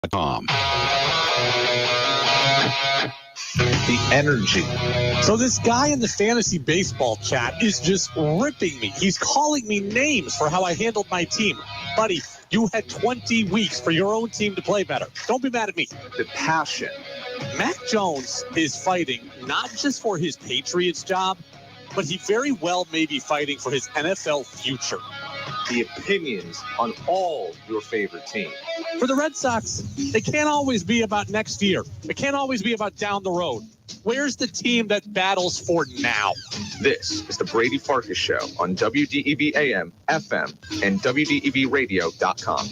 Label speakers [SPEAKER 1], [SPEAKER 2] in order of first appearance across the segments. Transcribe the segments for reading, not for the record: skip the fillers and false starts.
[SPEAKER 1] The energy.
[SPEAKER 2] So this guy in the fantasy baseball chat is just ripping me. He's calling me names for how I handled my team. Buddy, you had 20 weeks for your own team to play better. Don't be mad at me.
[SPEAKER 1] The passion.
[SPEAKER 2] Mac Jones is fighting not just for his Patriots job, but he very well may be fighting for his NFL future.
[SPEAKER 1] The opinions on all your favorite teams.
[SPEAKER 2] For the Red Sox, they can't always be about next year. It can't always be about down the road. Where's the team that battles for now?
[SPEAKER 1] This is the Brady Farkas Show on WDEV AM, FM, and WDEVradio.com.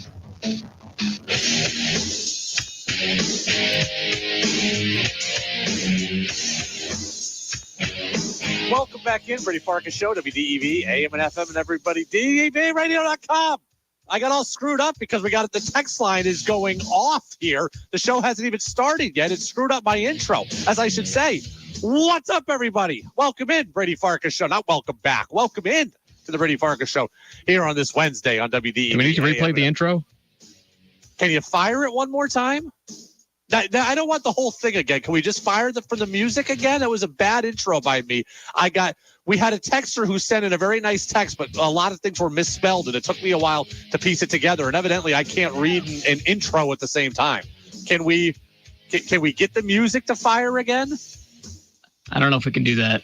[SPEAKER 2] Welcome back in, Brady Farkas Show, WDEV, AM and FM, and everybody, DEVradio.com. I got all screwed up because the text line is going off here. The show hasn't even started yet. It screwed up my intro, as I should say. What's up, everybody? Welcome in, Brady Farkas Show. Not welcome back. Welcome in to the Brady Farkas Show here on this Wednesday on WDEV.
[SPEAKER 3] Do we need to replay the intro? Can
[SPEAKER 2] you fire it one more time? I don't want the whole thing again. Can we just fire from the music again? That was a bad intro by me. We had a texter who sent in a very nice text, but a lot of things were misspelled, and it took me a while to piece it together. And evidently, I can't read an intro at the same time. Can we get the music to fire again?
[SPEAKER 3] I don't know if we can do that.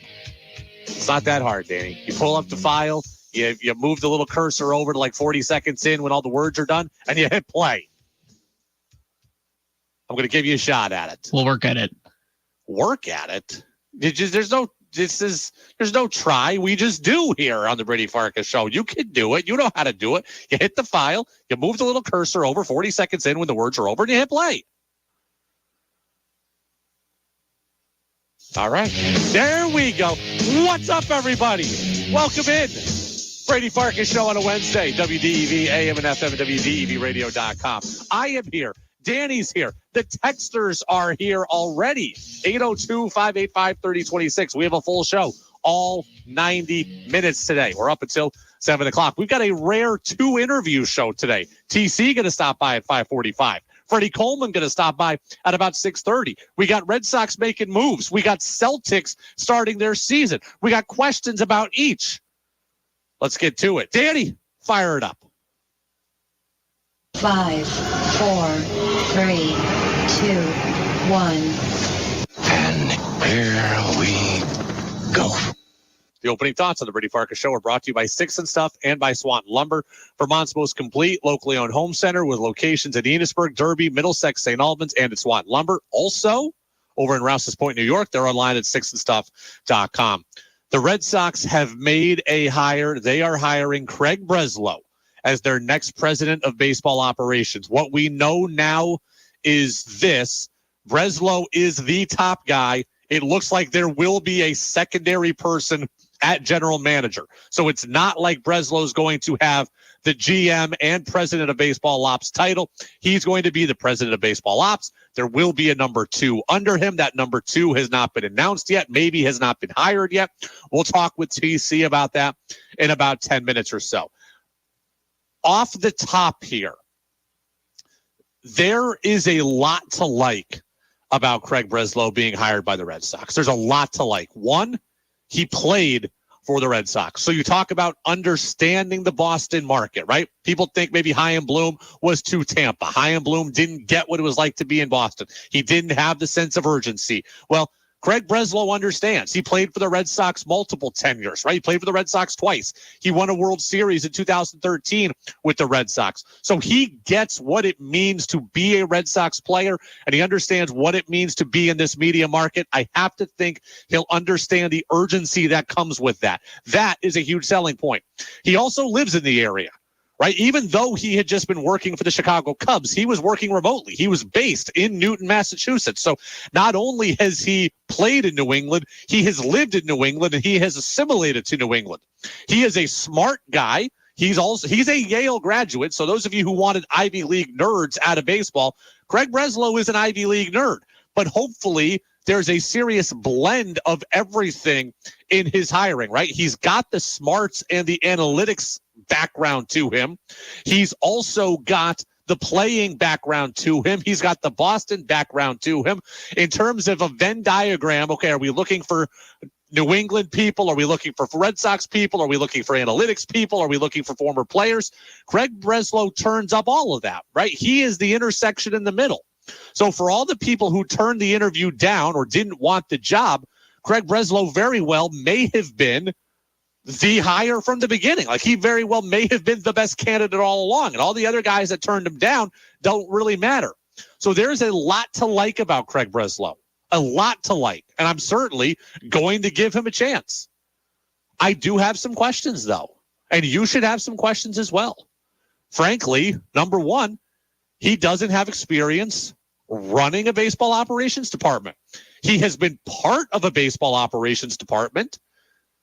[SPEAKER 2] It's not that hard, Danny. You pull up the file, you move the little cursor over to like 40 seconds in when all the words are done, and you hit play. I'm going to give you a shot at it.
[SPEAKER 3] We'll work at it.
[SPEAKER 2] Work at it? There's no try. We just do here on the Brady Farkas Show. You can do it. You know how to do it. You hit the file. You move the little cursor over 40 seconds in when the words are over, and you hit play. All right. There we go. What's up, everybody? Welcome in. Brady Farkas Show on a Wednesday. WDEV, AM and FM, and WDEVradio.com. I am here. Danny's here. The texters are here already. 802-585-3026. We have a full show, all 90 minutes today. We're up until 7 o'clock. We've got a rare 2-interview show today. TC going to stop by at 5:45. Freddie Coleman going to stop by at about 6:30. We got Red Sox making moves. We got Celtics starting their season. We got questions about each. Let's get to it. Danny, fire it up.
[SPEAKER 4] 5, 4, 3, 2, 1.
[SPEAKER 5] And here we go.
[SPEAKER 2] The opening thoughts on the Brady Farkas Show are brought to you by Sticks and Stuff and by Swanton Lumber, Vermont's most complete locally owned home center with locations in Enosburg, Derby, Middlesex, St. Albans, and at Swanton Lumber. Also, over in Rouse's Point, New York, they're online at sticksandstuff.com. The Red Sox have made a hire. They are hiring Craig Breslow as their next president of baseball operations. What we know now is this. Breslow is the top guy. It looks like there will be a secondary person at general manager. So it's not like Breslow's going to have the GM and president of baseball ops title. He's going to be the president of baseball ops. There will be a number 2 under him. That number 2 has not been announced yet, maybe has not been hired yet. We'll talk with TC about that in about 10 minutes or so. Off the top here, there is a lot to like about Craig Breslow being hired by the Red Sox. There's a lot to like. One, he played for the Red Sox. So you talk about understanding the Boston market, right? People think maybe Chaim Bloom was too Tampa. Chaim Bloom didn't get what it was like to be in Boston. He didn't have the sense of urgency. Well, Craig Breslow understands. He played for the Red Sox multiple tenures, right? He played for the Red Sox twice. He won a World Series in 2013 with the Red Sox. So he gets what it means to be a Red Sox player, and he understands what it means to be in this media market. I have to think he'll understand the urgency that comes with that. That is a huge selling point. He also lives in the area. Right? Even though he had just been working for the Chicago Cubs, he was working remotely. He was based in Newton, Massachusetts. So not only has he played in New England, he has lived in New England and he has assimilated to New England. He is a smart guy. He's a Yale graduate. So those of you who wanted Ivy League nerds out of baseball, Craig Breslow is an Ivy League nerd. But hopefully there's a serious blend of everything in his hiring, right? He's got the smarts and the analytics background to him. He's also got the playing background to him. He's got the Boston background to him. In terms of a Venn diagram, okay, are we looking for New England people? Are we looking for Red Sox people? Are we looking for analytics people? Are we looking for former players? Craig Breslow turns up all of that, right? He is the intersection in the middle. So for all the people who turned the interview down or didn't want the job, Craig Breslow very well may have been the hire from the beginning. Like, he very well may have been the best candidate all along, and all the other guys that turned him down don't really matter. So there's a lot to like about Craig Breslow. A lot to like, and I'm certainly going to give him a chance. I do have some questions, though, and you should have some questions as well. Frankly, number one, he doesn't have experience running a baseball operations department. He has been part of a baseball operations department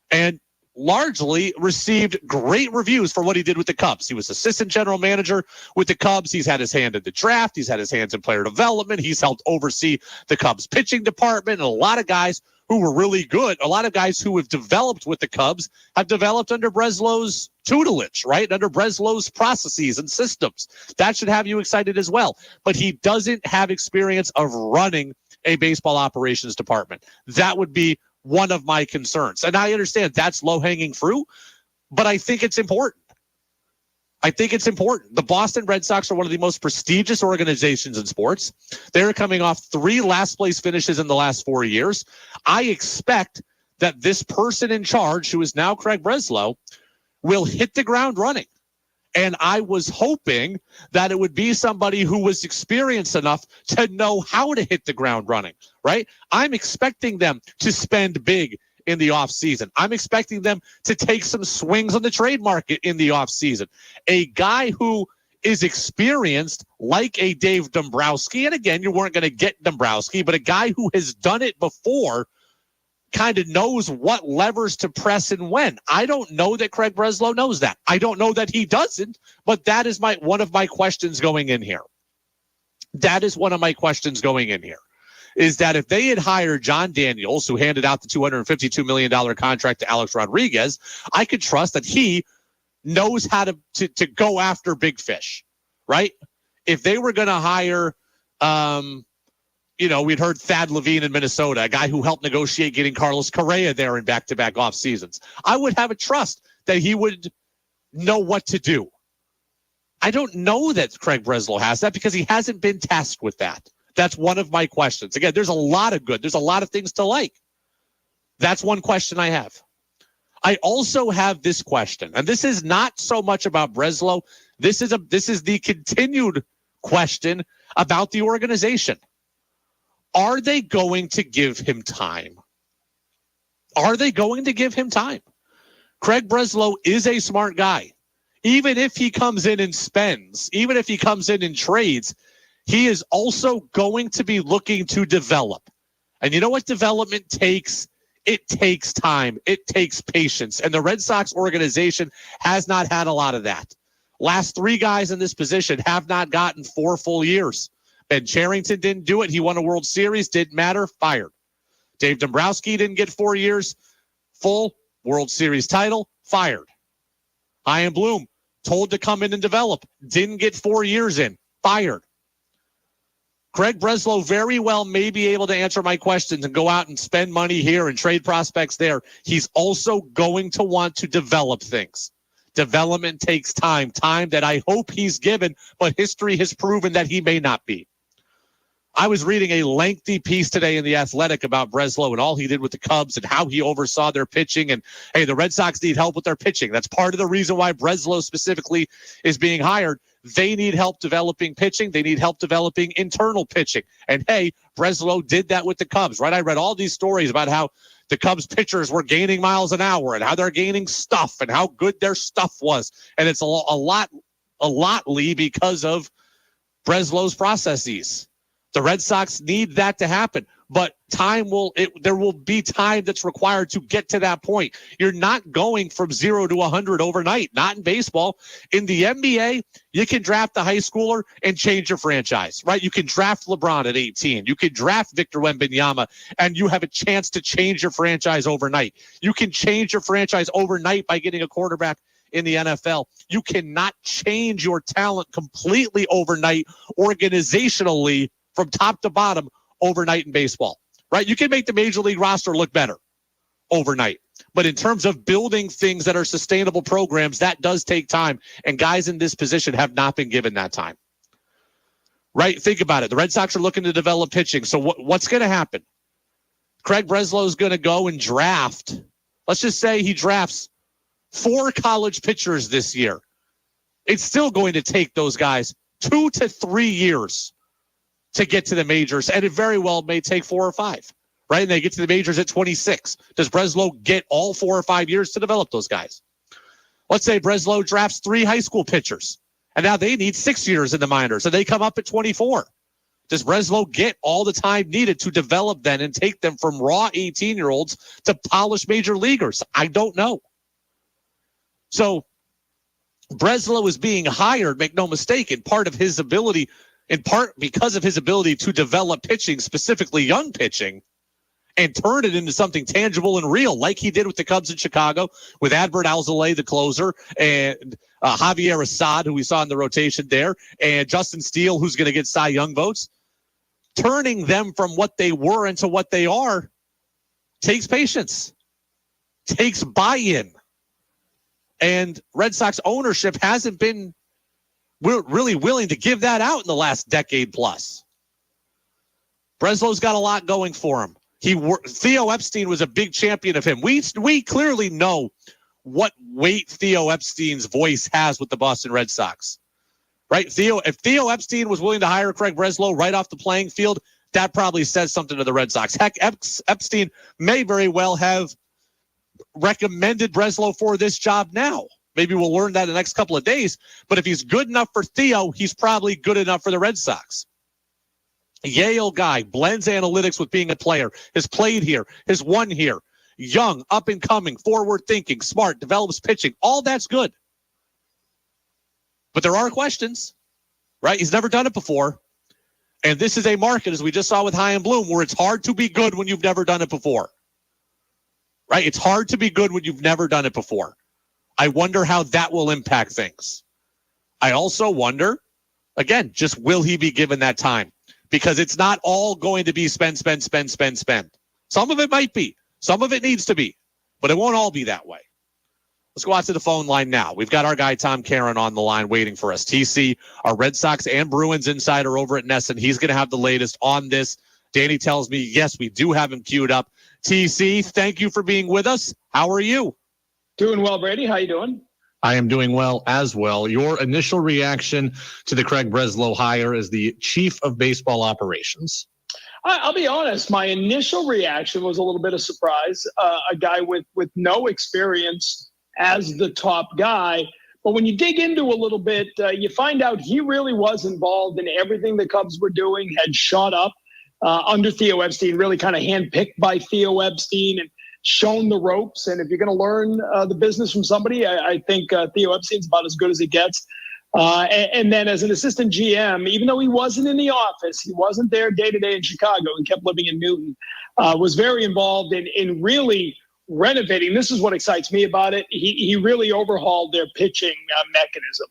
[SPEAKER 2] and largely received great reviews for what he did with the Cubs. He was assistant general manager with the Cubs. He's had his hand in the draft. He's had his hands in player development. He's helped oversee the Cubs pitching department. And a lot of guys who were really good, a lot of guys who have developed with the Cubs have developed under Breslow's tutelage, right? Under Breslow's processes and systems. That should have you excited as well. But he doesn't have experience of running a baseball operations department. That would be one of my concerns. And I understand that's low-hanging fruit, but I think it's important. The Boston Red Sox are one of the most prestigious organizations in sports. They're coming off 3 last-place finishes in the last 4 years. I expect that this person in charge, who is now Craig Breslow, will hit the ground running. And I was hoping that it would be somebody who was experienced enough to know how to hit the ground running, right? I'm expecting them to spend big in the offseason. I'm expecting them to take some swings on the trade market in the offseason. A guy who is experienced like a Dave Dombrowski, and again, you weren't going to get Dombrowski, but a guy who has done it before kind of knows what levers to press and when. I don't know that Craig Breslow knows that. I don't know that he doesn't, but that is one of my questions going in here. Is that if they had hired John Daniels, who handed out the $252 million contract to Alex Rodriguez, I could trust that he knows how to go after big fish, right? If they were going to hire, we'd heard Thad Levine in Minnesota, a guy who helped negotiate getting Carlos Correa there in back-to-back off seasons. I would have a trust that he would know what to do. I don't know that Craig Breslow has that because he hasn't been tasked with that. That's one of my questions. Again, there's a lot of things to like. That's one question I have. I also have this question, and this is not so much about Breslow. This is the continued question about the organization. Are they going to give him time? Craig Breslow is a smart guy. Even if he comes in and spends, even if he comes in and trades, he is also going to be looking to develop. And you know what development takes? It takes time. It takes patience. And the Red Sox organization has not had a lot of that. Last 3 guys in this position have not gotten 4 full years. Ben Cherington didn't do it. He won a World Series. Didn't matter. Fired. Dave Dombrowski didn't get 4 years. Full World Series title. Fired. Ian Bloom told to come in and develop. Didn't get 4 years in. Fired. Craig Breslow very well may be able to answer my questions and go out and spend money here and trade prospects there. He's also going to want to develop things. Development takes time that I hope he's given, but history has proven that he may not be. I was reading a lengthy piece today in The Athletic about Breslow and all he did with the Cubs and how he oversaw their pitching. And, hey, the Red Sox need help with their pitching. That's part of the reason why Breslow specifically is being hired. They need help developing pitching. They need help developing internal pitching. And, hey, Breslow did that with the Cubs, right? I read all these stories about how the Cubs pitchers were gaining miles an hour and how they're gaining stuff and how good their stuff was. And it's a lot, Lee, because of Breslow's processes. The Red Sox need that to happen, but there will be time that's required to get to that point. You're not going from 0 to 100 overnight, not in baseball. In the NBA, you can draft a high schooler and change your franchise, right? You can draft LeBron at 18. You can draft Victor Wembanyama, and you have a chance to change your franchise overnight. You can change your franchise overnight by getting a quarterback in the NFL. You cannot change your talent completely overnight, organizationally, from top to bottom overnight in baseball, right? You can make the major league roster look better overnight. But in terms of building things that are sustainable programs, that does take time. And guys in this position have not been given that time. Right? Think about it. The Red Sox are looking to develop pitching. So what's going to happen? Craig Breslow is going to go and draft. Let's just say he drafts 4 college pitchers this year. It's still going to take those guys 2 to 3 years to get to the majors. And it very well may take 4 or 5. Right? And they get to the majors at 26. Does Breslow get all 4 or 5 years to develop those guys? Let's say Breslow drafts 3 high school pitchers. And now they need 6 years in the minors, and they come up at 24. Does Breslow get all the time needed to develop then and take them from raw 18-year-olds to polished major leaguers? I don't know. So Breslow is being hired, make no mistake, in part because of his ability to develop pitching, specifically young pitching, and turn it into something tangible and real, like he did with the Cubs in Chicago, with Adbert Alzolay, the closer, and Javier Assad, who we saw in the rotation there, and Justin Steele, who's going to get Cy Young votes. Turning them from what they were into what they are takes patience, takes buy-in. And Red Sox ownership hasn't been really willing to give that out in the last decade plus. Breslow's got a lot going for him. Theo Epstein was a big champion of him. We clearly know what weight Theo Epstein's voice has with the Boston Red Sox, right? If Theo Epstein was willing to hire Craig Breslow right off the playing field, that probably says something to the Red Sox. Heck, Epstein may very well have recommended Breslow for this job now. Maybe we'll learn that in the next couple of days. But if he's good enough for Theo, he's probably good enough for the Red Sox. Yale guy, blends analytics with being a player, has played here, has won here, young, up and coming, forward thinking, smart, develops pitching. All that's good. But there are questions, right? He's never done it before. And this is a market, as we just saw with High and Bloom, where it's hard to be good when you've never done it before. Right? It's hard to be good when you've never done it before. I wonder how that will impact things. I also wonder, again, just will he be given that time? Because it's not all going to be spend. Some of it might be. Some of it needs to be. But it won't all be that way. Let's go out to the phone line now. We've got our guy Tom Caron on the line waiting for us. TC, our Red Sox and Bruins insider over at NESN. He's going to have the latest on this. Danny tells me, yes, we do have him queued up. TC, thank you for being with us. How are you?
[SPEAKER 6] Doing well, Brady. How you doing?
[SPEAKER 7] I am doing well as well. Your initial reaction to the Craig Breslow hire as the chief of baseball operations?
[SPEAKER 6] I'll be honest. My initial reaction was a little bit of surprise. A guy with no experience as the top guy. But when you dig into a little bit, you find out he really was involved in everything the Cubs were doing, had shot up under Theo Epstein, really kind of handpicked by Theo Epstein and shown the ropes. And if you're going to learn the business from somebody, I think Theo Epstein's about as good as it gets. And then as an assistant GM, even though he wasn't in the office, he wasn't there day to day in Chicago, he kept living in Newton, was very involved in really renovating. This is what excites me about it. He really overhauled their pitching mechanism.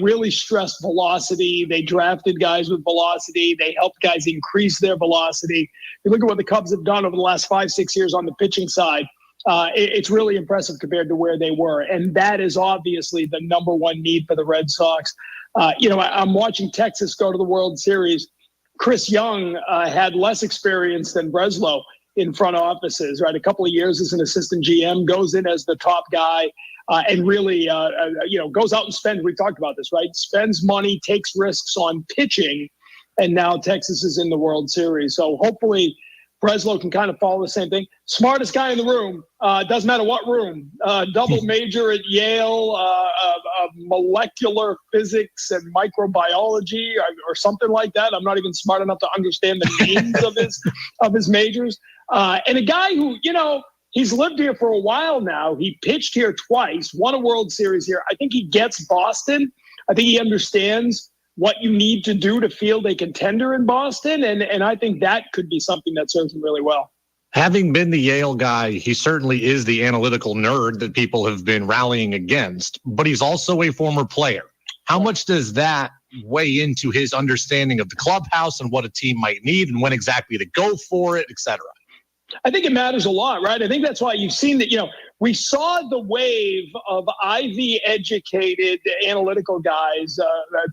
[SPEAKER 6] Really stressed velocity. They drafted guys with velocity. They helped guys increase their velocity. You look at what the Cubs have done over the last 5-6 years on the pitching side. It's really impressive compared to where they were. And that is obviously the number one need for the Red Sox. I'm watching Texas go to the World Series. Chris Young had less experience than Breslow in front offices, right? A couple of years as an assistant GM, goes in as the top guy. And really, goes out and spends. We've talked about this, right? Spends money, takes risks on pitching, and now Texas is in the World Series. So hopefully Breslow can kind of follow the same thing. Smartest guy in the room, doesn't matter what room. Double major at Yale, molecular physics and microbiology or something like that. I'm not even smart enough to understand the names of his majors. And a guy who, he's lived here for a while now. He pitched here twice, won a World Series here. I think he gets Boston. I think he understands what you need to do to field a contender in Boston. And I think that could be something that serves him really well.
[SPEAKER 7] Having been the Yale guy, he certainly is the analytical nerd that people have been rallying against, but he's also a former player. How much does that weigh into his understanding of the clubhouse and what a team might need and when exactly to go for it, et cetera?
[SPEAKER 6] I think it matters a lot, right? I think that's why you've seen that, we saw the wave of Ivy educated analytical guys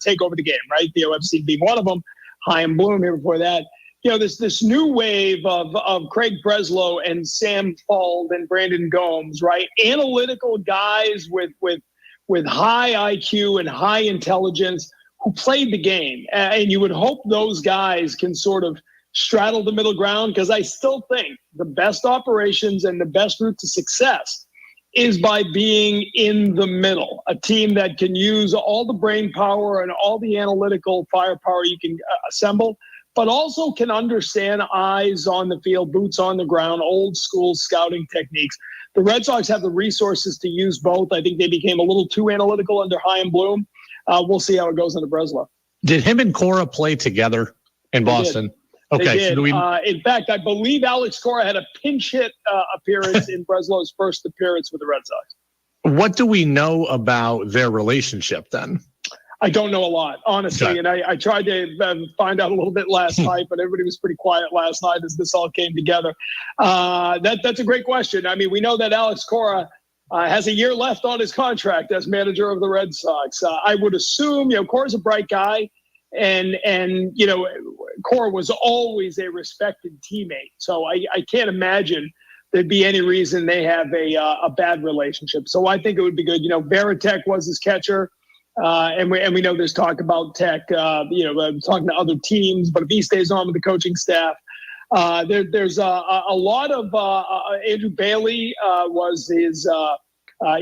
[SPEAKER 6] take over the game, right? The OFC being one of them, Chaim Bloom here before that. This new wave of Craig Breslow and Sam Fuld and Brandon Gomes, right? Analytical guys with high IQ and high intelligence who played the game. And you would hope those guys can sort of straddle the middle ground, because I still think the best operations and the best route to success is by being in the middle, a team that can use all the brain power and all the analytical firepower you can assemble, but also can understand eyes on the field, boots on the ground, old school scouting techniques. The Red Sox have the resources to use both. I think they became a little too analytical under Chaim Bloom. We'll see how it goes under Breslow.
[SPEAKER 7] Did him and Cora play together in Boston? Okay.
[SPEAKER 6] So in fact, I believe Alex Cora had a pinch hit appearance in Breslow's first appearance with the Red Sox.
[SPEAKER 7] What do we know about their relationship then?
[SPEAKER 6] I don't know a lot, honestly. Okay. And I tried to find out a little bit last night, but everybody was pretty quiet last night as this all came together. That's a great question. I mean, we know that Alex Cora has a year left on his contract as manager of the Red Sox. I would assume, Cora's a bright guy. And Cora was always a respected teammate. So I can't imagine there'd be any reason they have a bad relationship. So I think it would be good. Varitek was his catcher. And we know there's talk about Tech, talking to other teams, but if he stays on with the coaching staff, there's a lot of Andrew Bailey was his,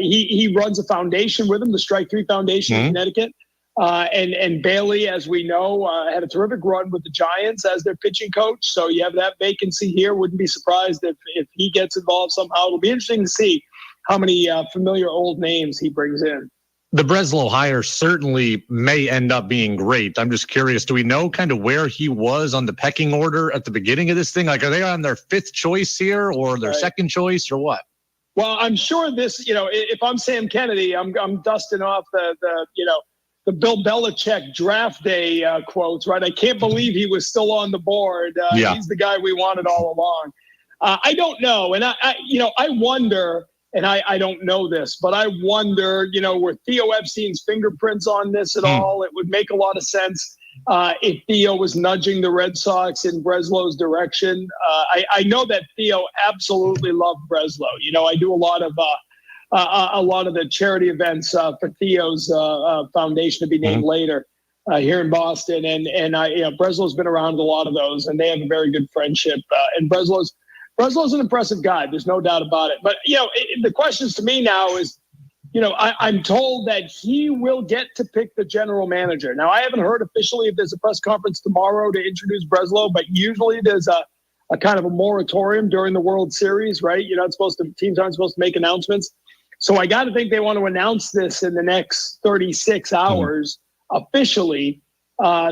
[SPEAKER 6] he runs a foundation with him, the Strike 3 Foundation in Connecticut. And Bailey, as we know, had a terrific run with the Giants as their pitching coach. So you have that vacancy here. Wouldn't be surprised if he gets involved somehow. It'll be interesting to see how many familiar old names he brings in.
[SPEAKER 7] The Breslow hire certainly may end up being great. I'm just curious, do we know kind of where he was on the pecking order at the beginning of this thing? Like, are they on their fifth choice here or their second choice or what?
[SPEAKER 6] Well, I'm sure this, if I'm Sam Kennedy, I'm dusting off the Bill Belichick draft day quotes, right? I can't believe he was still on the board. He's the guy we wanted all along. I don't know. And I wonder, and I don't know this, but I wonder, were Theo Epstein's fingerprints on this at all? It would make a lot of sense if Theo was nudging the Red Sox in Breslow's direction. I know that Theo absolutely loved Breslow. I do a lot of the charity events for Theo's foundation to be named later here in Boston. And Breslow's been around a lot of those, and they have a very good friendship. And Breslow's an impressive guy. There's no doubt about it. But, the questions to me now is, I'm told that he will get to pick the general manager. Now, I haven't heard officially if there's a press conference tomorrow to introduce Breslow, but usually there's a kind of a moratorium during the World Series, right? Teams aren't supposed to make announcements. So I got to think they want to announce this in the next 36 hours officially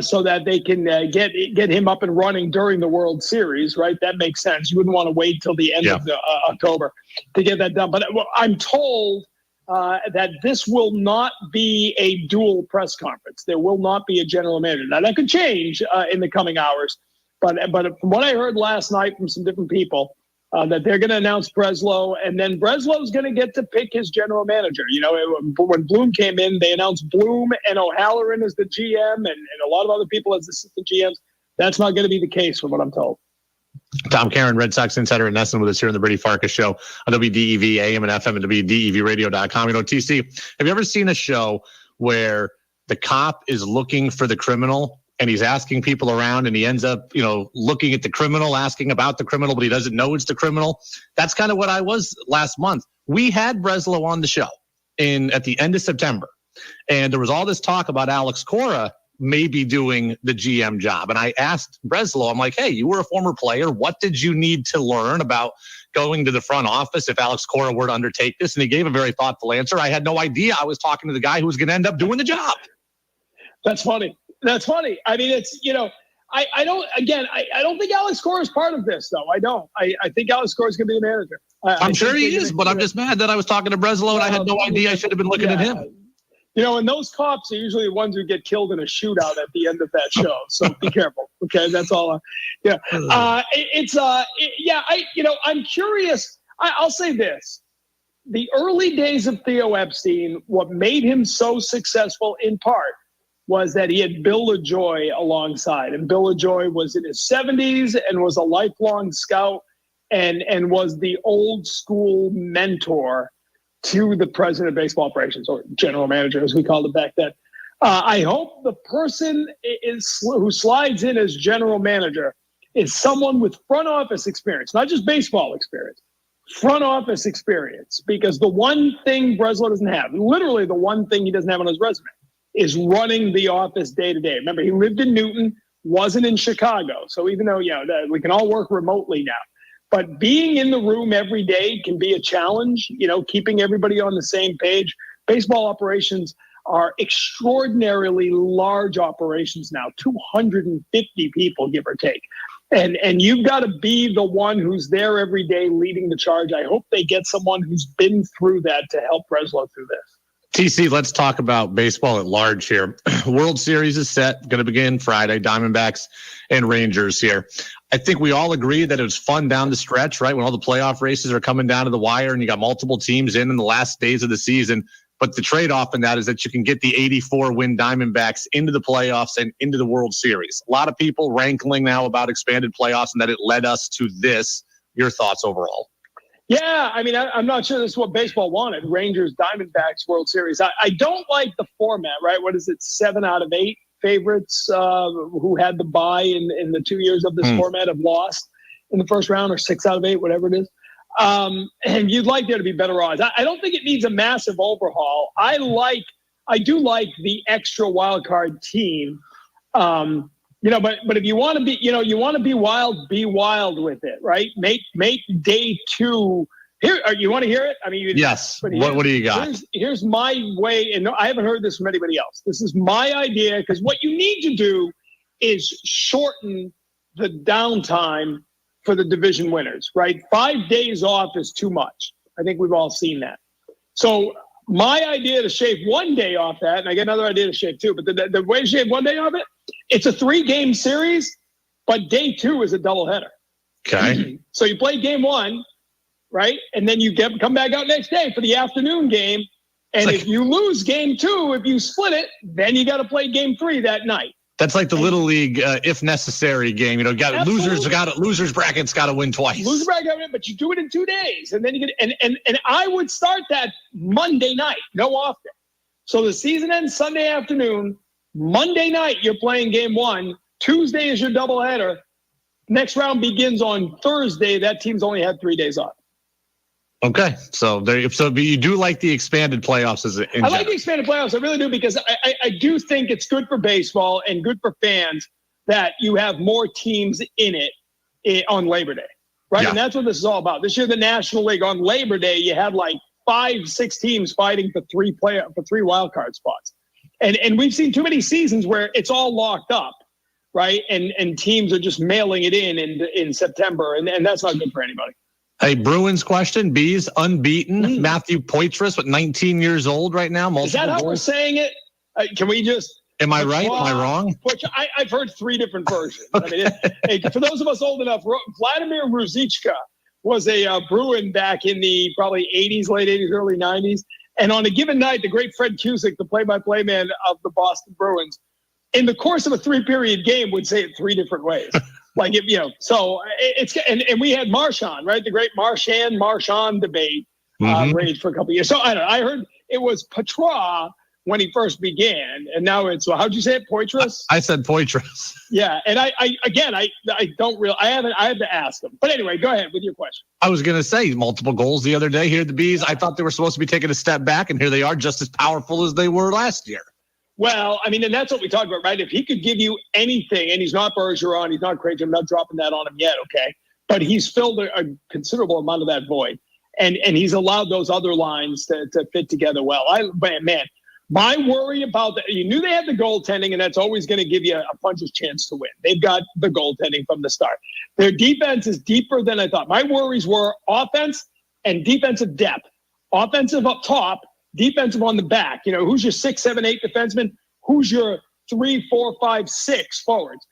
[SPEAKER 6] so that they can get him up and running during the World Series, right? That makes sense. You wouldn't want to wait till the end of October to get that done. But I'm told that this will not be a dual press conference. There will not be a general manager. Now, that could change in the coming hours. But from what I heard last night from some different people, that they're going to announce Breslow, and then Breslow's going to get to pick his general manager. When Bloom came in, they announced Bloom and O'Halloran as the GM and a lot of other people as assistant GMs. That's not going to be the case from what I'm told.
[SPEAKER 7] Tom Caron, Red Sox insider at NESN with us here on the Brady Farkas Show on WDEV, AM and FM and WDEVradio.com. TC, have you ever seen a show where the cop is looking for the criminal and he's asking people around and he ends up, looking at the criminal, asking about the criminal, but he doesn't know it's the criminal? That's kind of what I was last month. We had Breslow on the show at the end of September, and there was all this talk about Alex Cora maybe doing the GM job. And I asked Breslow, I'm like, hey, you were a former player. What did you need to learn about going to the front office if Alex Cora were to undertake this? And he gave a very thoughtful answer. I had no idea I was talking to the guy who was going to end up doing the job.
[SPEAKER 6] That's funny. I mean, it's, I don't think Alex Cora is part of this, though. I don't. I think Alex Cora is going to be the manager.
[SPEAKER 7] I'm sure he is, but I'm just mad that I was talking to Breslow and I had no idea. I should have been looking at him.
[SPEAKER 6] And those cops are usually the ones who get killed in a shootout at the end of that show. So be careful. Okay, that's all. I'm curious. I'll say this. The early days of Theo Epstein, what made him so successful in part was that he had Bill LaJoy alongside. And Bill LaJoy was in his 70s and was a lifelong scout and was the old school mentor to the president of baseball operations, or general manager, as we called it back then. I hope the person who slides in as general manager is someone with front office experience, not just baseball experience, front office experience, because the one thing Breslow doesn't have, literally the one thing he doesn't have on his resume, is running the office day to day. Remember, he lived in Newton, wasn't in Chicago. So even though, we can all work remotely now, but being in the room every day can be a challenge, keeping everybody on the same page. Baseball operations are extraordinarily large operations now, 250 people, give or take. And you've got to be the one who's there every day leading the charge. I hope they get someone who's been through that to help Breslow through this.
[SPEAKER 7] TC, let's talk about baseball at large here. World Series is set, going to begin Friday, Diamondbacks and Rangers here. I think we all agree that it was fun down the stretch, right? When all the playoff races are coming down to the wire and you got multiple teams in the last days of the season. But the trade-off in that is that you can get the 84-win Diamondbacks into the playoffs and into the World Series. A lot of people rankling now about expanded playoffs and that it led us to this. Your thoughts overall?
[SPEAKER 6] Yeah, I'm not sure this is what baseball wanted. Rangers, Diamondbacks, World Series. I don't like the format, right? What is it, 7 out of 8 favorites who had the bye in the 2 years of this format have lost in the first round, or 6 out of 8, whatever it is. And you'd like there to be better odds. I don't think it needs a massive overhaul. I do like the extra wild card team. But if you want to be, you want to be wild with it, right? Make day 2 here. You want to hear it?
[SPEAKER 7] Yes. What do you got?
[SPEAKER 6] Here's my way, and I haven't heard this from anybody else. This is my idea, because what you need to do is shorten the downtime for the division winners, right? 5 days off is too much. I think we've all seen that. So my idea to shave 1 day off that, and I get another idea to shave 2, but the way to shave 1 day off it, it's a 3-game series, but day 2 is a doubleheader.
[SPEAKER 7] Okay.
[SPEAKER 6] So you play game 1, right? And then you come back out next day for the afternoon game. And if you lose game 2, if you split it, then you got to play game 3 that night.
[SPEAKER 7] That's like the Little League, if necessary game. Losers brackets got to win twice.
[SPEAKER 6] Loser bracket, but you do it in 2 days, and then you get and I would start that Monday night, no off day. So the season ends Sunday afternoon. Monday night you're playing game 1. Tuesday is your doubleheader. Next round begins on Thursday. That team's only had 3 days off.
[SPEAKER 7] Okay, so you do like the expanded playoffs I
[SPEAKER 6] like the expanded playoffs. I really do, because I do think it's good for baseball and good for fans that you have more teams in it on Labor Day, right? Yeah. And that's what this is all about. This year, the National League on Labor Day, you had like 5-6 teams fighting for 3 wild card spots, and we've seen too many seasons where it's all locked up, right? And teams are just mailing it in September, and that's not good for anybody.
[SPEAKER 7] Hey, Bruins question. Bees unbeaten. Matthew Poitras, 19 years old right now.
[SPEAKER 6] Is that how we're saying it? Can we just?
[SPEAKER 7] Am I right? Am I wrong?
[SPEAKER 6] I've heard 3 different versions. Okay. For those of us old enough, Vladimir Ruzichka was a Bruin back in the probably 80s, late 80s, early 90s. And on a given night, the great Fred Cusick, the play-by-play man of the Boston Bruins, in the course of a 3-period game, would say it 3 different ways. So it's and we had Marchand, right? The great Marchand debate raged for a couple of years. So I don't know. I heard it was Patra when he first began, and now it's how'd you say it? Poitras?
[SPEAKER 7] I said Poitras.
[SPEAKER 6] Yeah, and I don't really. I had to ask him. But anyway, go ahead with your question.
[SPEAKER 7] I was going to say multiple goals the other day here at the Bees. I thought they were supposed to be taking a step back, and here they are, just as powerful as they were last year.
[SPEAKER 6] Well, and that's what we talked about, right? If he could give you anything, and he's not Bergeron, he's not Craig, I'm not dropping that on him yet, okay? But he's filled a considerable amount of that void, and he's allowed those other lines to fit together well. My worry about that, you knew they had the goaltending, and that's always going to give you a puncher's chance to win. They've got the goaltending from the start. Their defense is deeper than I thought. My worries were offense and defensive depth. Offensive up top, defensive on the back. You know, who's your 6, 7, 8 defenseman? Who's your 3, 4, 5, 6 forwards?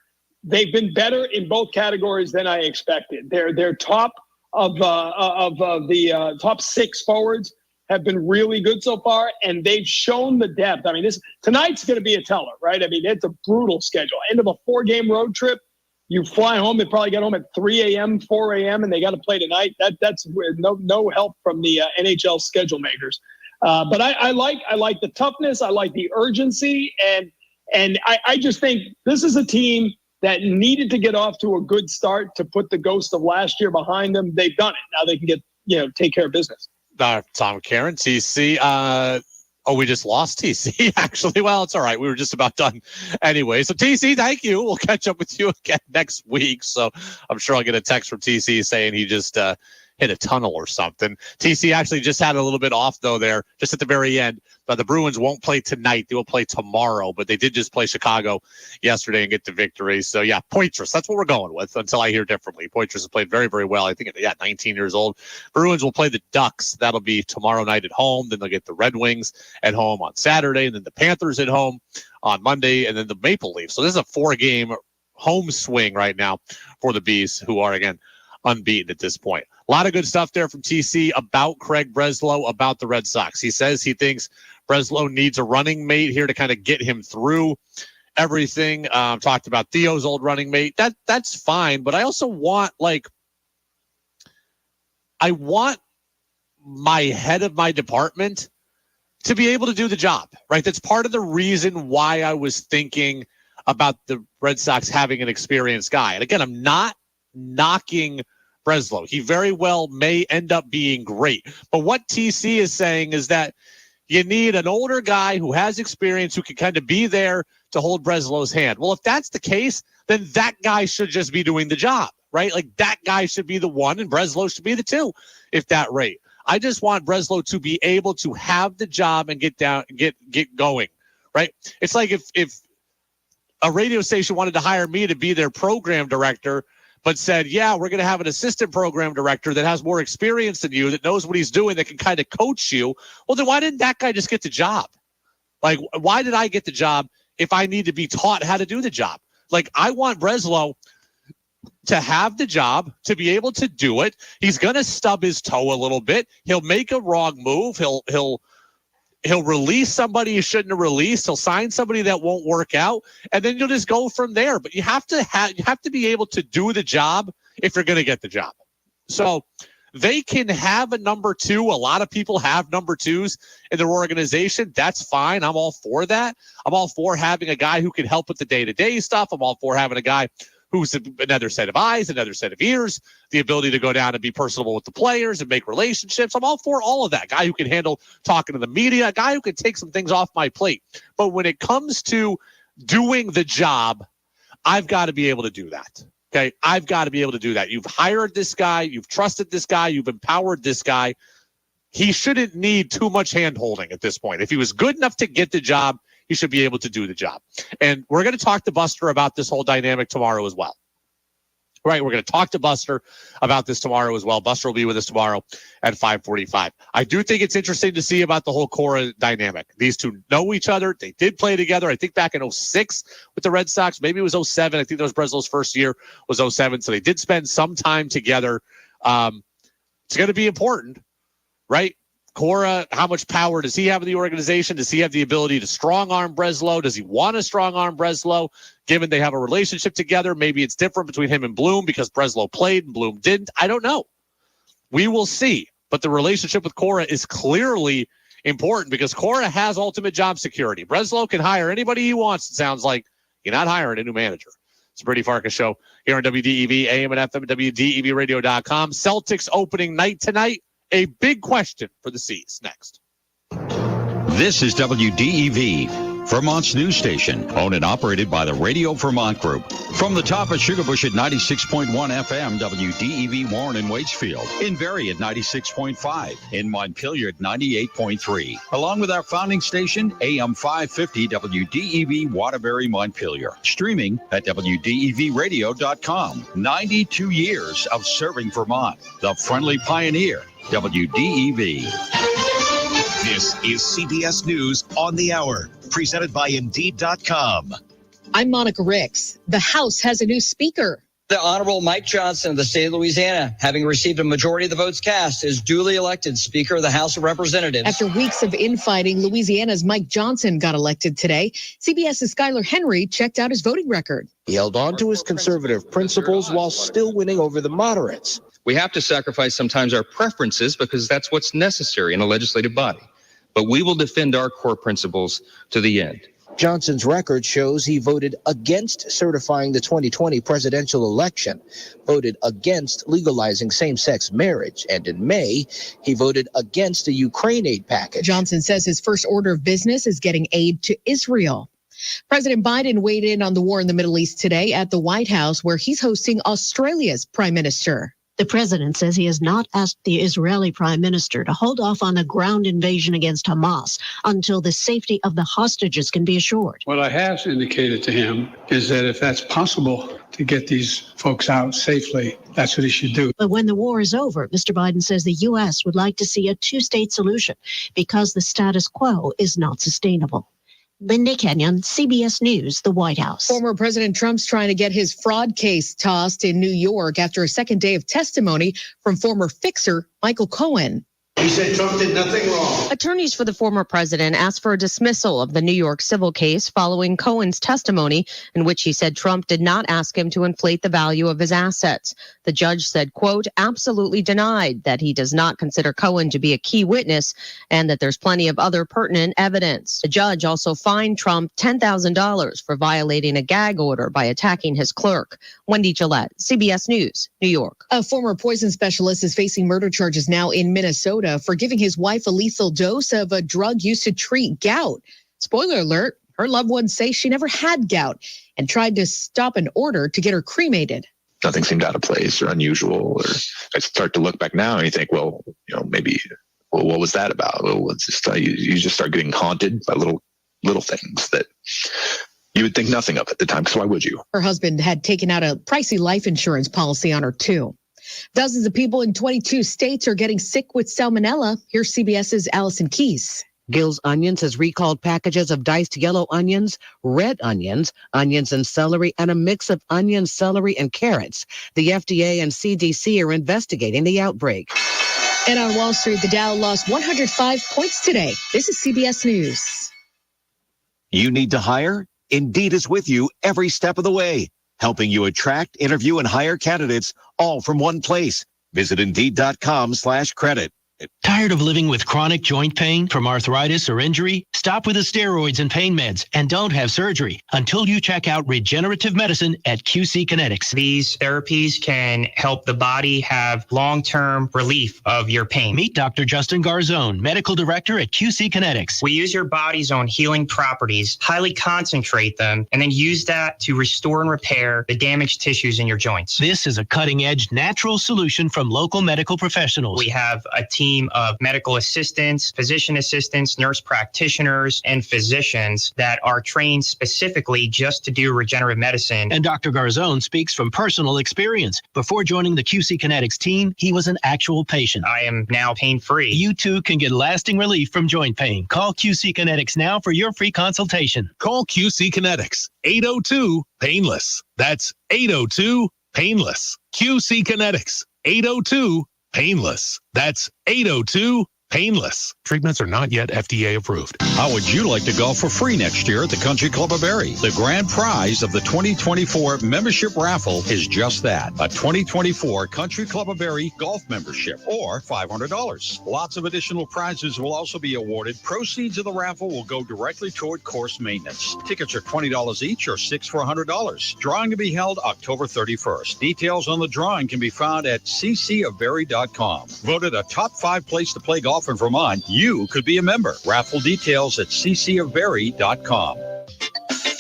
[SPEAKER 6] They've been better in both categories than I expected. They're top of the top 6 forwards have been really good so far, and they've shown the depth. I mean, tonight's going to be a teller, right? I mean, it's a brutal schedule. End of a 4-game road trip. You fly home. They probably get home at 3 a.m., 4 a.m., and they got to play tonight. That's with no help from the NHL schedule makers. But I like the toughness. I like the urgency, and I just think this is a team that needed to get off to a good start to put the ghost of last year behind them. They've done it. Now they can take care of business.
[SPEAKER 2] Tom Caron, TC. We just lost TC, actually. Well, it's all right. We were just about done anyway. So, TC, thank you. We'll catch up with you again next week. So, I'm sure I'll get a text from TC saying he just hit a tunnel or something. TC actually just had a little bit off, though, there, just at the very end. But the Bruins won't play tonight. They will play tomorrow. But they did just play Chicago yesterday and get the victory. So, yeah, Poitras. That's what we're going with until I hear differently. Poitras has played very, very well. I think, 19 years old. Bruins will play the Ducks. That'll be tomorrow night at home. Then they'll get the Red Wings at home on Saturday. And then the Panthers at home on Monday. And then the Maple Leafs. So this is a 4-game home swing right now for the Bees, who are, again, unbeaten at this point. A lot of good stuff there from TC about Craig Breslow, about the Red Sox. He says he thinks Breslow needs a running mate here to kind of get him through everything. Talked about Theo's old running mate. That's fine, but I also want, I want my head of my department to be able to do the job, right? That's part of the reason why I was thinking about the Red Sox having an experienced guy. And again, I'm not knocking Breslow. He very well may end up being great. But what TC is saying is that you need an older guy who has experience, who can kind of be there to hold Breslow's hand. Well, if that's the case, then that guy should just be doing the job, right? Like, that guy should be the 1 and Breslow should be the 2, if that rate. I just want Breslow to be able to have the job and get going, right? It's like if a radio station wanted to hire me to be their program director, but said, yeah, we're going to have an assistant program director that has more experience than you, that knows what he's doing, that can kind of coach you. Well, then why didn't that guy just get the job? Like, why did I get the job if I need to be taught how to do the job? Like, I want Breslow to have the job, to be able to do it. He's going to stub his toe a little bit. He'll make a wrong move. He'll release somebody you shouldn't have released. He'll sign somebody that won't work out, and then you'll just go from there. But you have to be able to do the job if you're going to get the job. So they can have a number 2. A lot of people have number 2s in their organization. That's fine. I'm all for that. I'm all for having a guy who can help with the day-to-day stuff. I'm all for having a guy who's another set of eyes, another set of ears, the ability to go down and be personable with the players and make relationships. I'm all for all of that. Guy who can handle talking to the media, a guy who can take some things off my plate. But when it comes to doing the job, I've got to be able to do that. Okay, I've got to be able to do that. You've hired this guy. You've trusted this guy. You've empowered this guy. He shouldn't need too much hand-holding at this point. If he was good enough to get the job, he should be able to do the job. And we're going to talk to Buster about this whole dynamic tomorrow as well. Right, we're going to talk to Buster about this tomorrow as well. Buster will be with us tomorrow at 5:45. I do think it's interesting to see about the whole Cora dynamic. These two know each other. They did play together, I think, back in 06 with the Red Sox. Maybe it was 07. I think that was Breslow's first year was 07. So they did spend some time together. It's going to be important, right? Cora, how much power does he have in the organization? Does he have the ability to strong-arm Breslow? Does he want to strong-arm Breslow? Given they have a relationship together, maybe it's different between him and Bloom because Breslow played and Bloom didn't. I don't know. We will see. But the relationship with Cora is clearly important because Cora has ultimate job security. Breslow can hire anybody he wants, it sounds like. You're not hiring a new manager. It's a Brady Farkas show here on WDEV, AM and FM, WDEVradio.com. Celtics opening night tonight. A big question for the C's next.
[SPEAKER 8] This is WDEV. Vermont's news station, owned and operated by the Radio Vermont Group. From the top at Sugarbush at 96.1 FM, WDEV Warren and Waitsfield. In Barrie at 96.5. In Montpelier at 98.3. Along with our founding station, AM 550 WDEV Waterbury, Montpelier. Streaming at WDEVradio.com. 92 years of serving Vermont. The friendly pioneer, WDEV.
[SPEAKER 9] This is CBS News on the Hour, presented by Indeed.com.
[SPEAKER 10] I'm Monica Ricks. The House has a new speaker.
[SPEAKER 11] The Honorable Mike Johnson of the state of Louisiana, having received a majority of the votes cast, is duly elected Speaker of the House of Representatives.
[SPEAKER 10] After weeks of infighting, Louisiana's Mike Johnson got elected today. CBS's Skylar Henry checked out his voting record.
[SPEAKER 12] He held on to his conservative principles while still winning over the moderates.
[SPEAKER 13] We have to sacrifice sometimes our preferences because that's what's necessary in a legislative body. But we will defend our core principles to the end.
[SPEAKER 12] Johnson's record shows he voted against certifying the 2020 presidential election, voted against legalizing same-sex marriage, and in May, he voted against a Ukraine aid package.
[SPEAKER 10] Johnson says his first order of business is getting aid to Israel. President Biden weighed in on the war in the Middle East today at the White House, where he's hosting Australia's prime minister.
[SPEAKER 14] The president says he has not asked the Israeli prime minister to hold off on a ground invasion against Hamas until the safety of the hostages can be assured.
[SPEAKER 15] What I have indicated to him is that if that's possible to get these folks out safely, that's what he should do.
[SPEAKER 14] But when the war is over, Mr. Biden says the U.S. would like to see a two-state solution because the status quo is not sustainable. Linda Kenyon, CBS News, the White House.
[SPEAKER 10] Former President Trump's trying to get his fraud case tossed in New York after a second day of testimony from former fixer Michael Cohen.
[SPEAKER 16] He said Trump did nothing wrong.
[SPEAKER 17] Attorneys for the former president asked for a dismissal of the New York civil case following Cohen's testimony, in which he said Trump did not ask him to inflate the value of his assets. The judge said, quote, absolutely denied that he does not consider Cohen to be a key witness and that there's plenty of other pertinent evidence. The judge also fined Trump $10,000 for violating a gag order by attacking his clerk. Wendy Gillette, CBS News, New York.
[SPEAKER 10] A former poison specialist is facing murder charges now in Minnesota for giving his wife a lethal dose of a drug used to treat gout. Spoiler alert, her loved ones say she never had gout and tried to stop an order to get her cremated.
[SPEAKER 1] Nothing seemed out of place or unusual. Or I start to look back now and you think, well, maybe, what was that about? Well, it's just, you just start getting haunted by little things that you would think nothing of at the time, because why would you?
[SPEAKER 10] Her husband had taken out a pricey life insurance policy on her too. Dozens of people in 22 states are getting sick with salmonella. Here's CBS's Allison Keyes.
[SPEAKER 18] Gill's Onions has recalled packages of diced yellow onions, red onions, onions and celery, and a mix of onions, celery, and carrots. The FDA and CDC are investigating the outbreak.
[SPEAKER 10] And on Wall Street, the Dow lost 105 points today. This is CBS News.
[SPEAKER 9] You need to hire? Indeed is with you every step of the way, helping you attract, interview, and hire candidates all from one place. Visit Indeed.com/credit.
[SPEAKER 19] Tired of living with chronic joint pain from arthritis or injury? Stop with the steroids and pain meds and don't have surgery until you check out regenerative medicine at QC Kinetics.
[SPEAKER 20] These therapies can help the body have long-term relief of your pain.
[SPEAKER 19] Meet Dr. Justin Garzone, medical director at QC Kinetics.
[SPEAKER 20] We use your body's own healing properties, highly concentrate them, and then use that to restore and repair the damaged tissues in your joints.
[SPEAKER 19] This is a cutting-edge natural solution from local medical professionals.
[SPEAKER 20] We have a team of medical assistants, physician assistants, nurse practitioners, and physicians that are trained specifically just to do regenerative medicine.
[SPEAKER 19] And Dr. Garzone speaks from personal experience. Before joining the QC Kinetics team, he was an actual patient.
[SPEAKER 20] I am now pain-free.
[SPEAKER 19] You too can get lasting relief from joint pain. Call QC Kinetics now for your free consultation.
[SPEAKER 21] Call QC Kinetics, 802-PAINLESS. That's 802-PAINLESS. QC Kinetics, 802-PAINLESS. That's 802-PAINLESS. Treatments are not yet FDA approved.
[SPEAKER 8] How would you like to golf for free next year at the Country Club of Barrie? The grand prize of the 2024 membership raffle is just that, a 2024 Country Club of Barrie golf membership, or $500. Lots of additional prizes will also be awarded. Proceeds of the raffle will go directly toward course maintenance. Tickets are $20 each or $6 for $100. Drawing to be held October 31st. Details on the drawing can be found at ccofbarrie.com. Voted a top 5 place to play golf yourself in Vermont, you could be a member. Raffle details at ccofberry.com.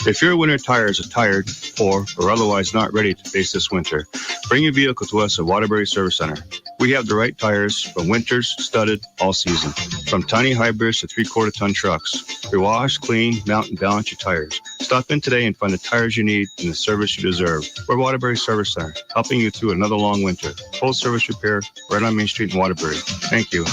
[SPEAKER 3] If your winter tires are tired, poor, or otherwise not ready to face this winter, bring your vehicle to us at Waterbury Service Center. We have the right tires for winters, studded, all season. From tiny hybrids to 3/4-ton trucks. We wash, clean, mount, and balance your tires. Stop in today and find the tires you need and the service you deserve. We're Waterbury Service Center, helping you through another long winter. Full service repair right on Main Street in Waterbury. Thank you.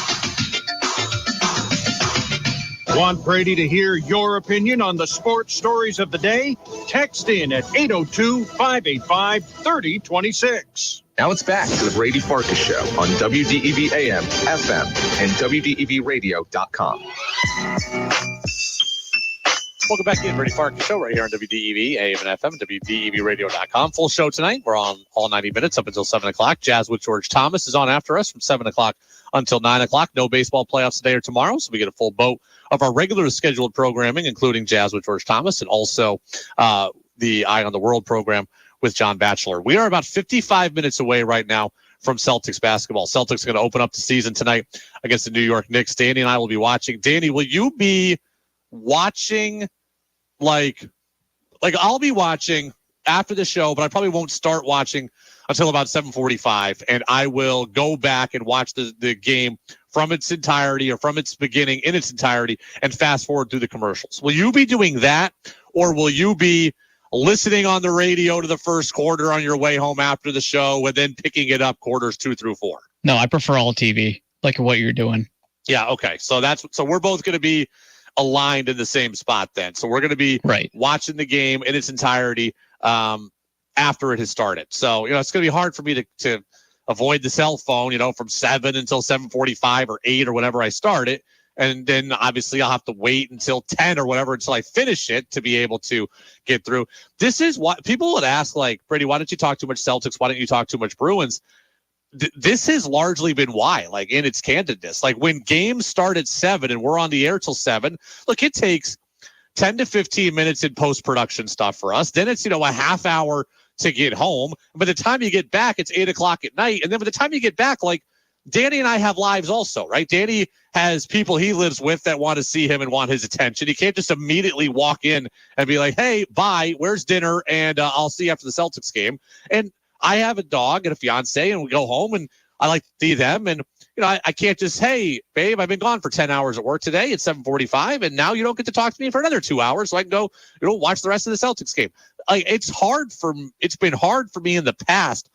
[SPEAKER 22] Want Brady to hear your opinion on the sports stories of the day? Text in at 802-585-3026.
[SPEAKER 23] Now it's back to the Brady Farkas Show on WDEV AM, FM, and WDEVradio.com.
[SPEAKER 2] Welcome back in, Brady Farkas Show right here on WDEV AM and FM, WDEVradio.com. Full show tonight. We're on all 90 minutes up until 7 o'clock. Jazz with George Thomas is on after us from 7 o'clock until 9 o'clock. No baseball playoffs today or tomorrow, so we get a full boat of our regular scheduled programming, including Jazz with George Thomas and also the Eye on the World program with John Batchelor. We are about 55 minutes away right now from Celtics basketball. Celtics are going to open up the season tonight against the New York Knicks. Danny and I will be watching. Danny, will you be watching like I'll be watching after the show, but I probably won't start watching until about 7:45, and I will go back and watch the game from its entirety or from its beginning in its entirety and fast forward through the commercials. Will you be doing that, or will you be listening on the radio to the first quarter on your way home after the show and then picking it up quarters 2 through 4?
[SPEAKER 24] No, I prefer all TV, like what you're doing.
[SPEAKER 2] Yeah, okay. So we're both going to be aligned in the same spot then. So we're going to be watching the game in its entirety after it has started. So, it's going to be hard for me to avoid the cell phone, from 7 until 7:45 or 8 or whenever I start it. And then obviously I'll have to wait until 10 or whatever until I finish it to be able to get through. This is what people would ask, like, Brady, why don't you talk too much Celtics? Why don't you talk too much Bruins? This has largely been why, like, in its candidness. Like, when games start at 7 and we're on the air till 7, look, it takes 10 to 15 minutes in post-production stuff for us. Then it's, a half hour to get home. By the time you get back, it's 8 o'clock at night. And then by the time you get back, like, Danny and I have lives also, right? Danny has people he lives with that want to see him and want his attention. He can't just immediately walk in and be like, hey, bye, where's dinner? And I'll see you after the Celtics game. And I have a dog and a fiance, and we go home, and I like to see them. And, I can't just, hey, babe, I've been gone for 10 hours at work today. It's 7:45, and now you don't get to talk to me for another 2 hours, so I can go, watch the rest of the Celtics game. Like, it's been hard for me in the past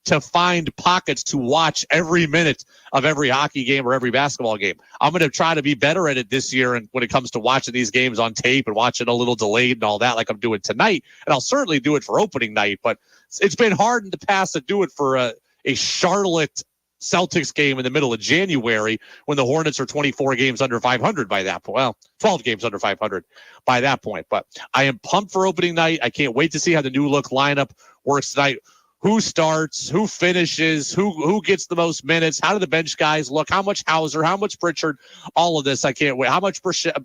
[SPEAKER 2] to find pockets to watch every minute of every hockey game or every basketball game. I'm going to try to be better at it this year, and when it comes to watching these games on tape and watching a little delayed and all that, like I'm doing tonight. And I'll certainly do it for opening night, but it's been hard in the past to do it for a Charlotte Celtics game in the middle of January when the Hornets are 24 games under 500 by that point. Well, 12 games under 500 by that point. But I am pumped for opening night. I can't wait to see how the new look lineup works tonight. Who starts, who finishes, who gets the most minutes, how do the bench guys look, how much Hauser, how much Pritchard, all of this. I can't wait. How much Brissett,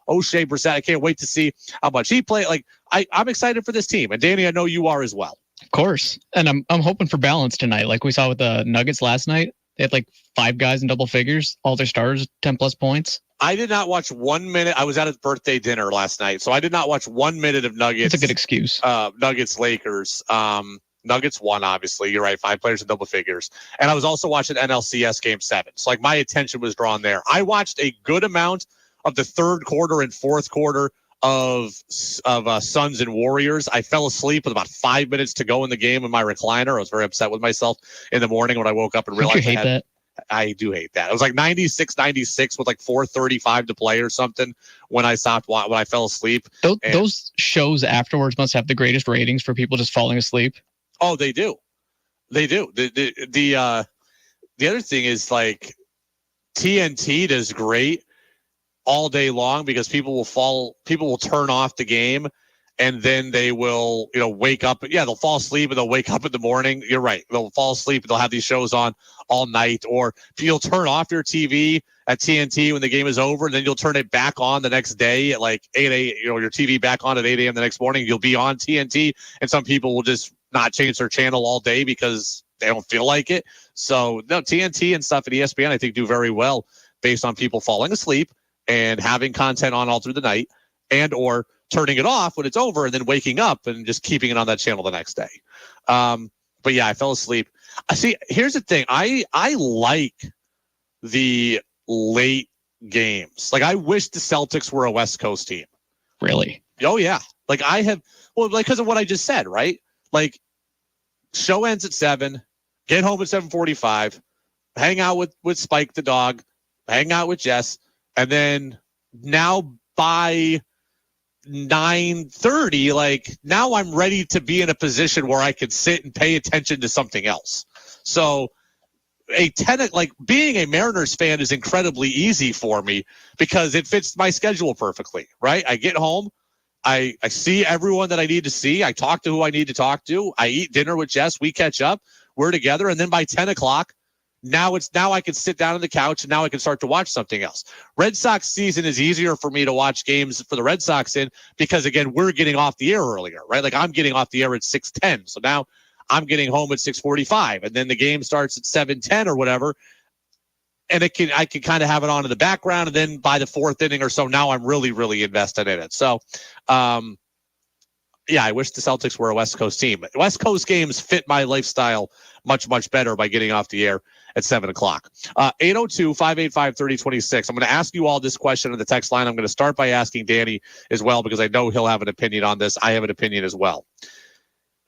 [SPEAKER 2] O'Shea Brissett, I can't wait to see how much he played. Like, I'm excited for this team. And Danny, I know you are as well.
[SPEAKER 24] Of course. And I'm hoping for balance tonight. Like we saw with the Nuggets last night. They had like 5 guys in double figures, all their stars, 10 plus points.
[SPEAKER 2] I did not watch 1 minute. I was at his birthday dinner last night, so I did not watch 1 minute of Nuggets.
[SPEAKER 24] That's a good excuse.
[SPEAKER 2] Nuggets Lakers. Nuggets won, obviously. You're right. 5 players in double figures. And I was also watching NLCS Game 7. So, like, my attention was drawn there. I watched a good amount of the third quarter and fourth quarter of Suns and Warriors. I fell asleep with about 5 minutes to go in the game in my recliner. I was very upset with myself in the morning when I woke up and realized I do hate that. It was like 96 with like 4:35 to play or something when I fell asleep.
[SPEAKER 24] Those shows afterwards must have the greatest ratings for people just falling asleep.
[SPEAKER 2] Oh, they do. They do. The other thing is, like, TNT does great all day long because people will turn off the game and then they will, wake up. Yeah, they'll fall asleep and they'll wake up in the morning. You're right. They'll fall asleep and they'll have these shows on all night. Or you'll turn off your TV at TNT when the game is over, and then you'll turn it back on the next day at like 8 a.m., your TV back on at 8 a.m. the next morning. You'll be on TNT, and some people will just not change their channel all day because they don't feel like it. So no, TNT and stuff at ESPN, I think, do very well based on people falling asleep and having content on all through the night, and or turning it off when it's over and then waking up and just keeping it on that channel the next day. But yeah, I fell asleep. I see. Here's the thing. I like the late games. Like, I wish the Celtics were a West Coast team.
[SPEAKER 24] Really?
[SPEAKER 2] Oh yeah. Like because of what I just said, right? Like, show ends at 7, get home at 7:45, hang out with Spike the dog, hang out with Jess, and then now by 9:30, like, now I'm ready to be in a position where I can sit and pay attention to something else. So being a Mariners fan is incredibly easy for me because it fits my schedule perfectly, right? I get home, I see everyone that I need to see, I talk to who I need to talk to, I eat dinner with Jess, we catch up, we're together, and then by 10 o'clock, now I can sit down on the couch and now I can start to watch something else. Red Sox season is easier for me to watch games for the Red Sox in because, again, we're getting off the air earlier, right? Like, I'm getting off the air at 6:10. So now I'm getting home at 6:45, and then the game starts at 7:10 or whatever. And I can kind of have it on in the background. And then by the 4th inning or so, now I'm really, really invested in it. So, yeah, I wish the Celtics were a West Coast team. West Coast games fit my lifestyle much, much better by getting off the air at 7 o'clock. 802-585-3026. I'm going to ask you all this question on the text line. I'm going to start by asking Danny as well, because I know he'll have an opinion on this. I have an opinion as well.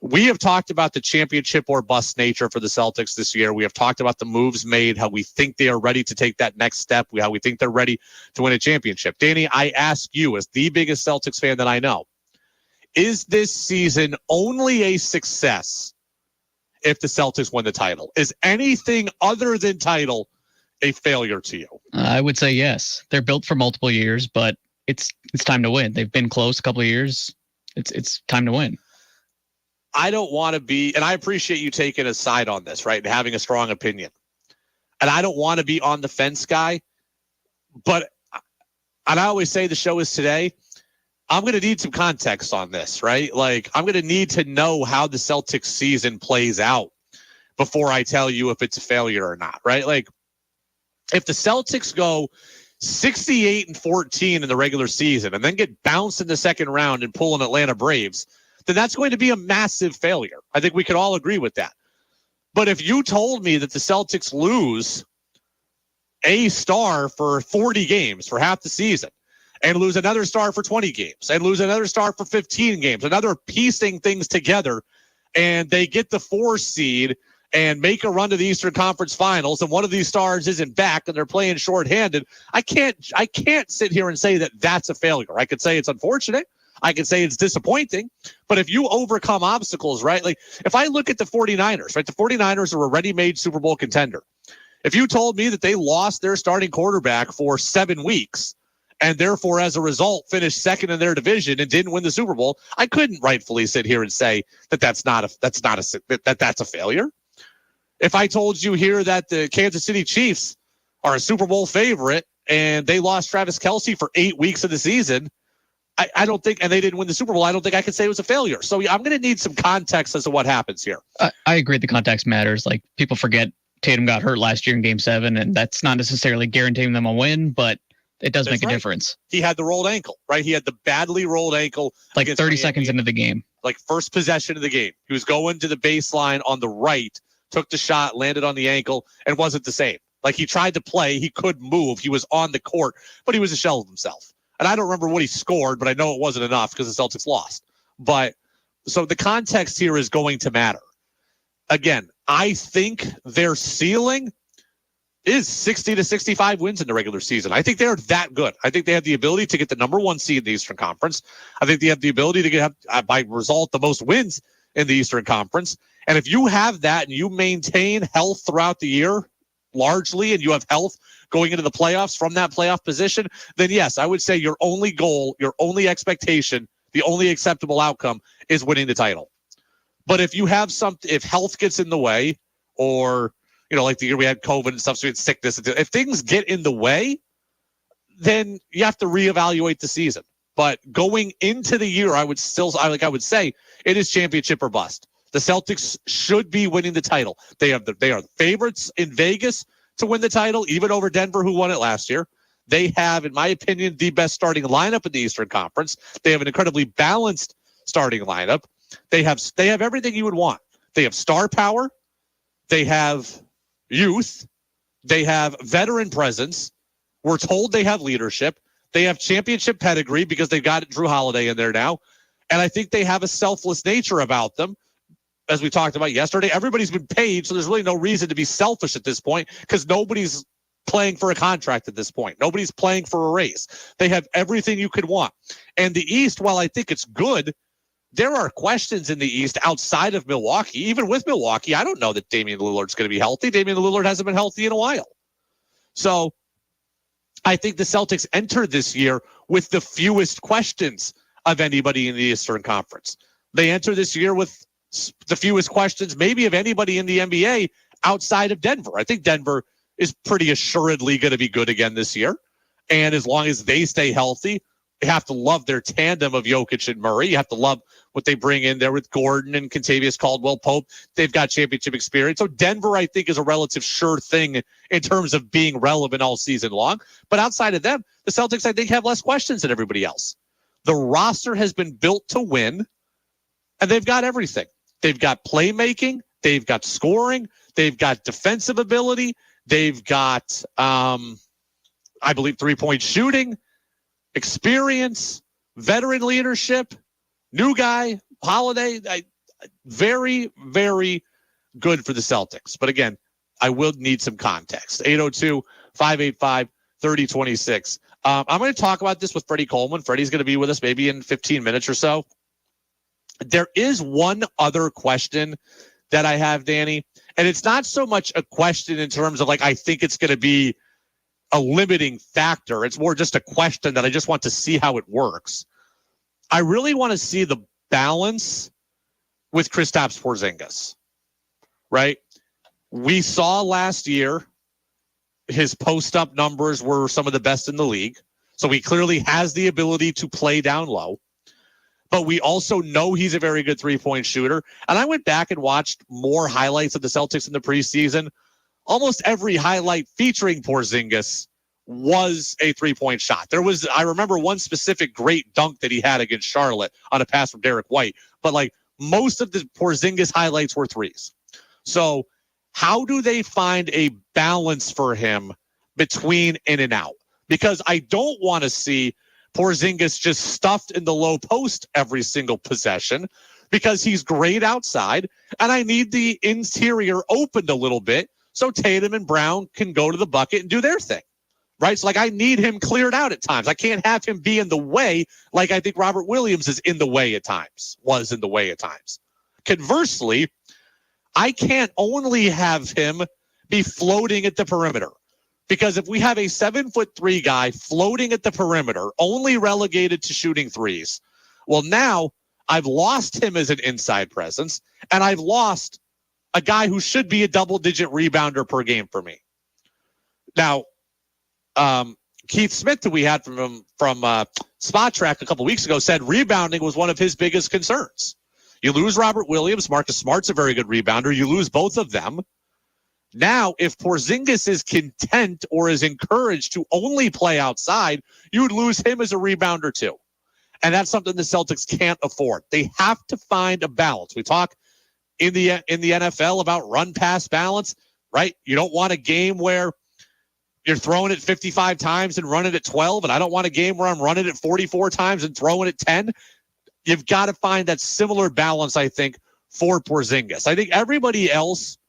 [SPEAKER 2] We have talked about the championship or bust nature for the Celtics this year. We have talked about the moves made, how we think they are ready to take that next step, how we think they're ready to win a championship. Danny, I ask you, as the biggest Celtics fan that I know, is this season only a success if the Celtics win the title? Is anything other than title a failure to you?
[SPEAKER 24] I would say yes. They're built for multiple years, but it's time to win. They've been close a couple of years. It's time to win.
[SPEAKER 2] I don't want to be, and I appreciate you taking a side on this, right, and having a strong opinion. And I don't want to be on the fence guy, but, and I always say the show is today, I'm going to need some context on this, right? Like, I'm going to need to know how the Celtics season plays out before I tell you if it's a failure or not, right? Like, if the Celtics go 68-14 in the regular season and then get bounced in the second round and pull an Atlanta Braves, then that's going to be a massive failure. I think we could all agree with that. But if you told me that the Celtics lose a star for 40 games for half the season, and lose another star for 20 games, and lose another star for 15 games, another piecing things together, and they get the 4 seed and make a run to the Eastern Conference Finals, and one of these stars isn't back and they're playing shorthanded, I can't sit here and say that that's a failure. I could say it's unfortunate. I could say it's disappointing. But if you overcome obstacles, right? Like, if I look at the 49ers, right? The 49ers are a ready-made Super Bowl contender. If you told me that they lost their starting quarterback for 7 weeks, and therefore, as a result, finished second in their division and didn't win the Super Bowl, I couldn't rightfully sit here and say that that's a failure. If I told you here that the Kansas City Chiefs are a Super Bowl favorite and they lost Travis Kelce for 8 weeks of the season, I don't think, and they didn't win the Super Bowl, I don't think I could say it was a failure. So I'm going to need some context as to what happens here.
[SPEAKER 24] I agree the context matters. Like, people forget Tatum got hurt last year in Game 7, and that's not necessarily guaranteeing them a win, but it does make a difference.
[SPEAKER 2] He had the rolled ankle, right? He had the badly rolled ankle.
[SPEAKER 24] Like 30 seconds into the game.
[SPEAKER 2] Like, first possession of the game. He was going to the baseline on the right, took the shot, landed on the ankle, and wasn't the same. Like, he tried to play. He could move. He was on the court, but he was a shell of himself. And I don't remember what he scored, but I know it wasn't enough because the Celtics lost. But so the context here is going to matter. Again, I think their ceiling is 60 to 65 wins in the regular season. I think they're that good. I think they have the ability to get the number 1 seed in the Eastern Conference. I think they have the ability to get, by result, the most wins in the Eastern Conference. And if you have that and you maintain health throughout the year, largely, and you have health going into the playoffs from that playoff position, then yes, I would say your only goal, your only expectation, the only acceptable outcome is winning the title. But if you have if health gets in the way, or, like the year we had COVID and stuff, so we had sickness, if things get in the way, then you have to reevaluate the season. But going into the year, I would say it is championship or bust. The Celtics should be winning the title. They are the favorites in Vegas to win the title, even over Denver, who won it last year. They have, in my opinion, the best starting lineup in the Eastern Conference. They have an incredibly balanced starting lineup. They have everything you would want. They have star power. They have youth. They have veteran presence. We're told they have leadership. They have championship pedigree because they've got Drew Holiday in there now. And I think they have a selfless nature about them. As we talked about yesterday, everybody's been paid, so there's really no reason to be selfish at this point because nobody's playing for a contract at this point. Nobody's playing for a raise. They have everything you could want. And the East, while I think it's good, there are questions in the East outside of Milwaukee. Even with Milwaukee, I don't know that Damian Lillard's going to be healthy. Damian Lillard hasn't been healthy in a while. So I think the Celtics entered this year with the fewest questions of anybody in the Eastern Conference. They enter this year with the fewest questions maybe of anybody in the NBA outside of Denver. I think Denver is pretty assuredly going to be good again this year. And as long as they stay healthy, you have to love their tandem of Jokic and Murray. You have to love what they bring in there with Gordon and Kentavious Caldwell-Pope. They've got championship experience. So Denver, I think, is a relative sure thing in terms of being relevant all season long. But outside of them, the Celtics, I think, have less questions than everybody else. The roster has been built to win, and they've got everything. They've got playmaking. They've got scoring. They've got defensive ability. They've got, I believe, three-point shooting, experience, veteran leadership, new guy, Holiday. Very, very good for the Celtics. But again, I will need some context. 802-585-3026. I'm going to talk about this with Freddie Coleman. Freddie's going to be with us maybe in 15 minutes or so. There is one other question that I have, Danny, and it's not so much a question in terms of like I think it's going to be a limiting factor. It's more just a question that I just want to see how it works. I really want to see the balance with Kristaps Porzingis, right? We saw last year his post-up numbers were some of the best in the league, so he clearly has the ability to play down low. But we also know he's a very good three-point shooter. And I went back and watched more highlights of the Celtics in the preseason. Almost every highlight featuring Porzingis was a three-point shot. I remember one specific great dunk that he had against Charlotte on a pass from Derek White. But like most of the Porzingis highlights were threes. So how do they find a balance for him between in and out? Because I don't want to see Porzingis just stuffed in the low post every single possession because he's great outside, and I need the interior opened a little bit so Tatum and Brown can go to the bucket and do their thing, right? So, like, I need him cleared out at times. I can't have him be in the way like I think Robert Williams is in the way at times, was in the way at times. Conversely, I can't only have him be floating at the perimeter. Because if we have a 7'3" guy floating at the perimeter, only relegated to shooting threes, well, now I've lost him as an inside presence, and I've lost a guy who should be a double-digit rebounder per game for me. Now, Keith Smith, that we had from Spot Track a couple weeks ago, said rebounding was one of his biggest concerns. You lose Robert Williams, Marcus Smart's a very good rebounder. You lose both of them. Now, if Porzingis is content or is encouraged to only play outside, you would lose him as a rebounder too. And that's something the Celtics can't afford. They have to find a balance. We talk in the NFL about run-pass balance, right? You don't want a game where you're throwing it 55 times and running it 12, and I don't want a game where I'm running it 44 times and throwing it 10. You've got to find that similar balance, I think, for Porzingis. I think everybody else,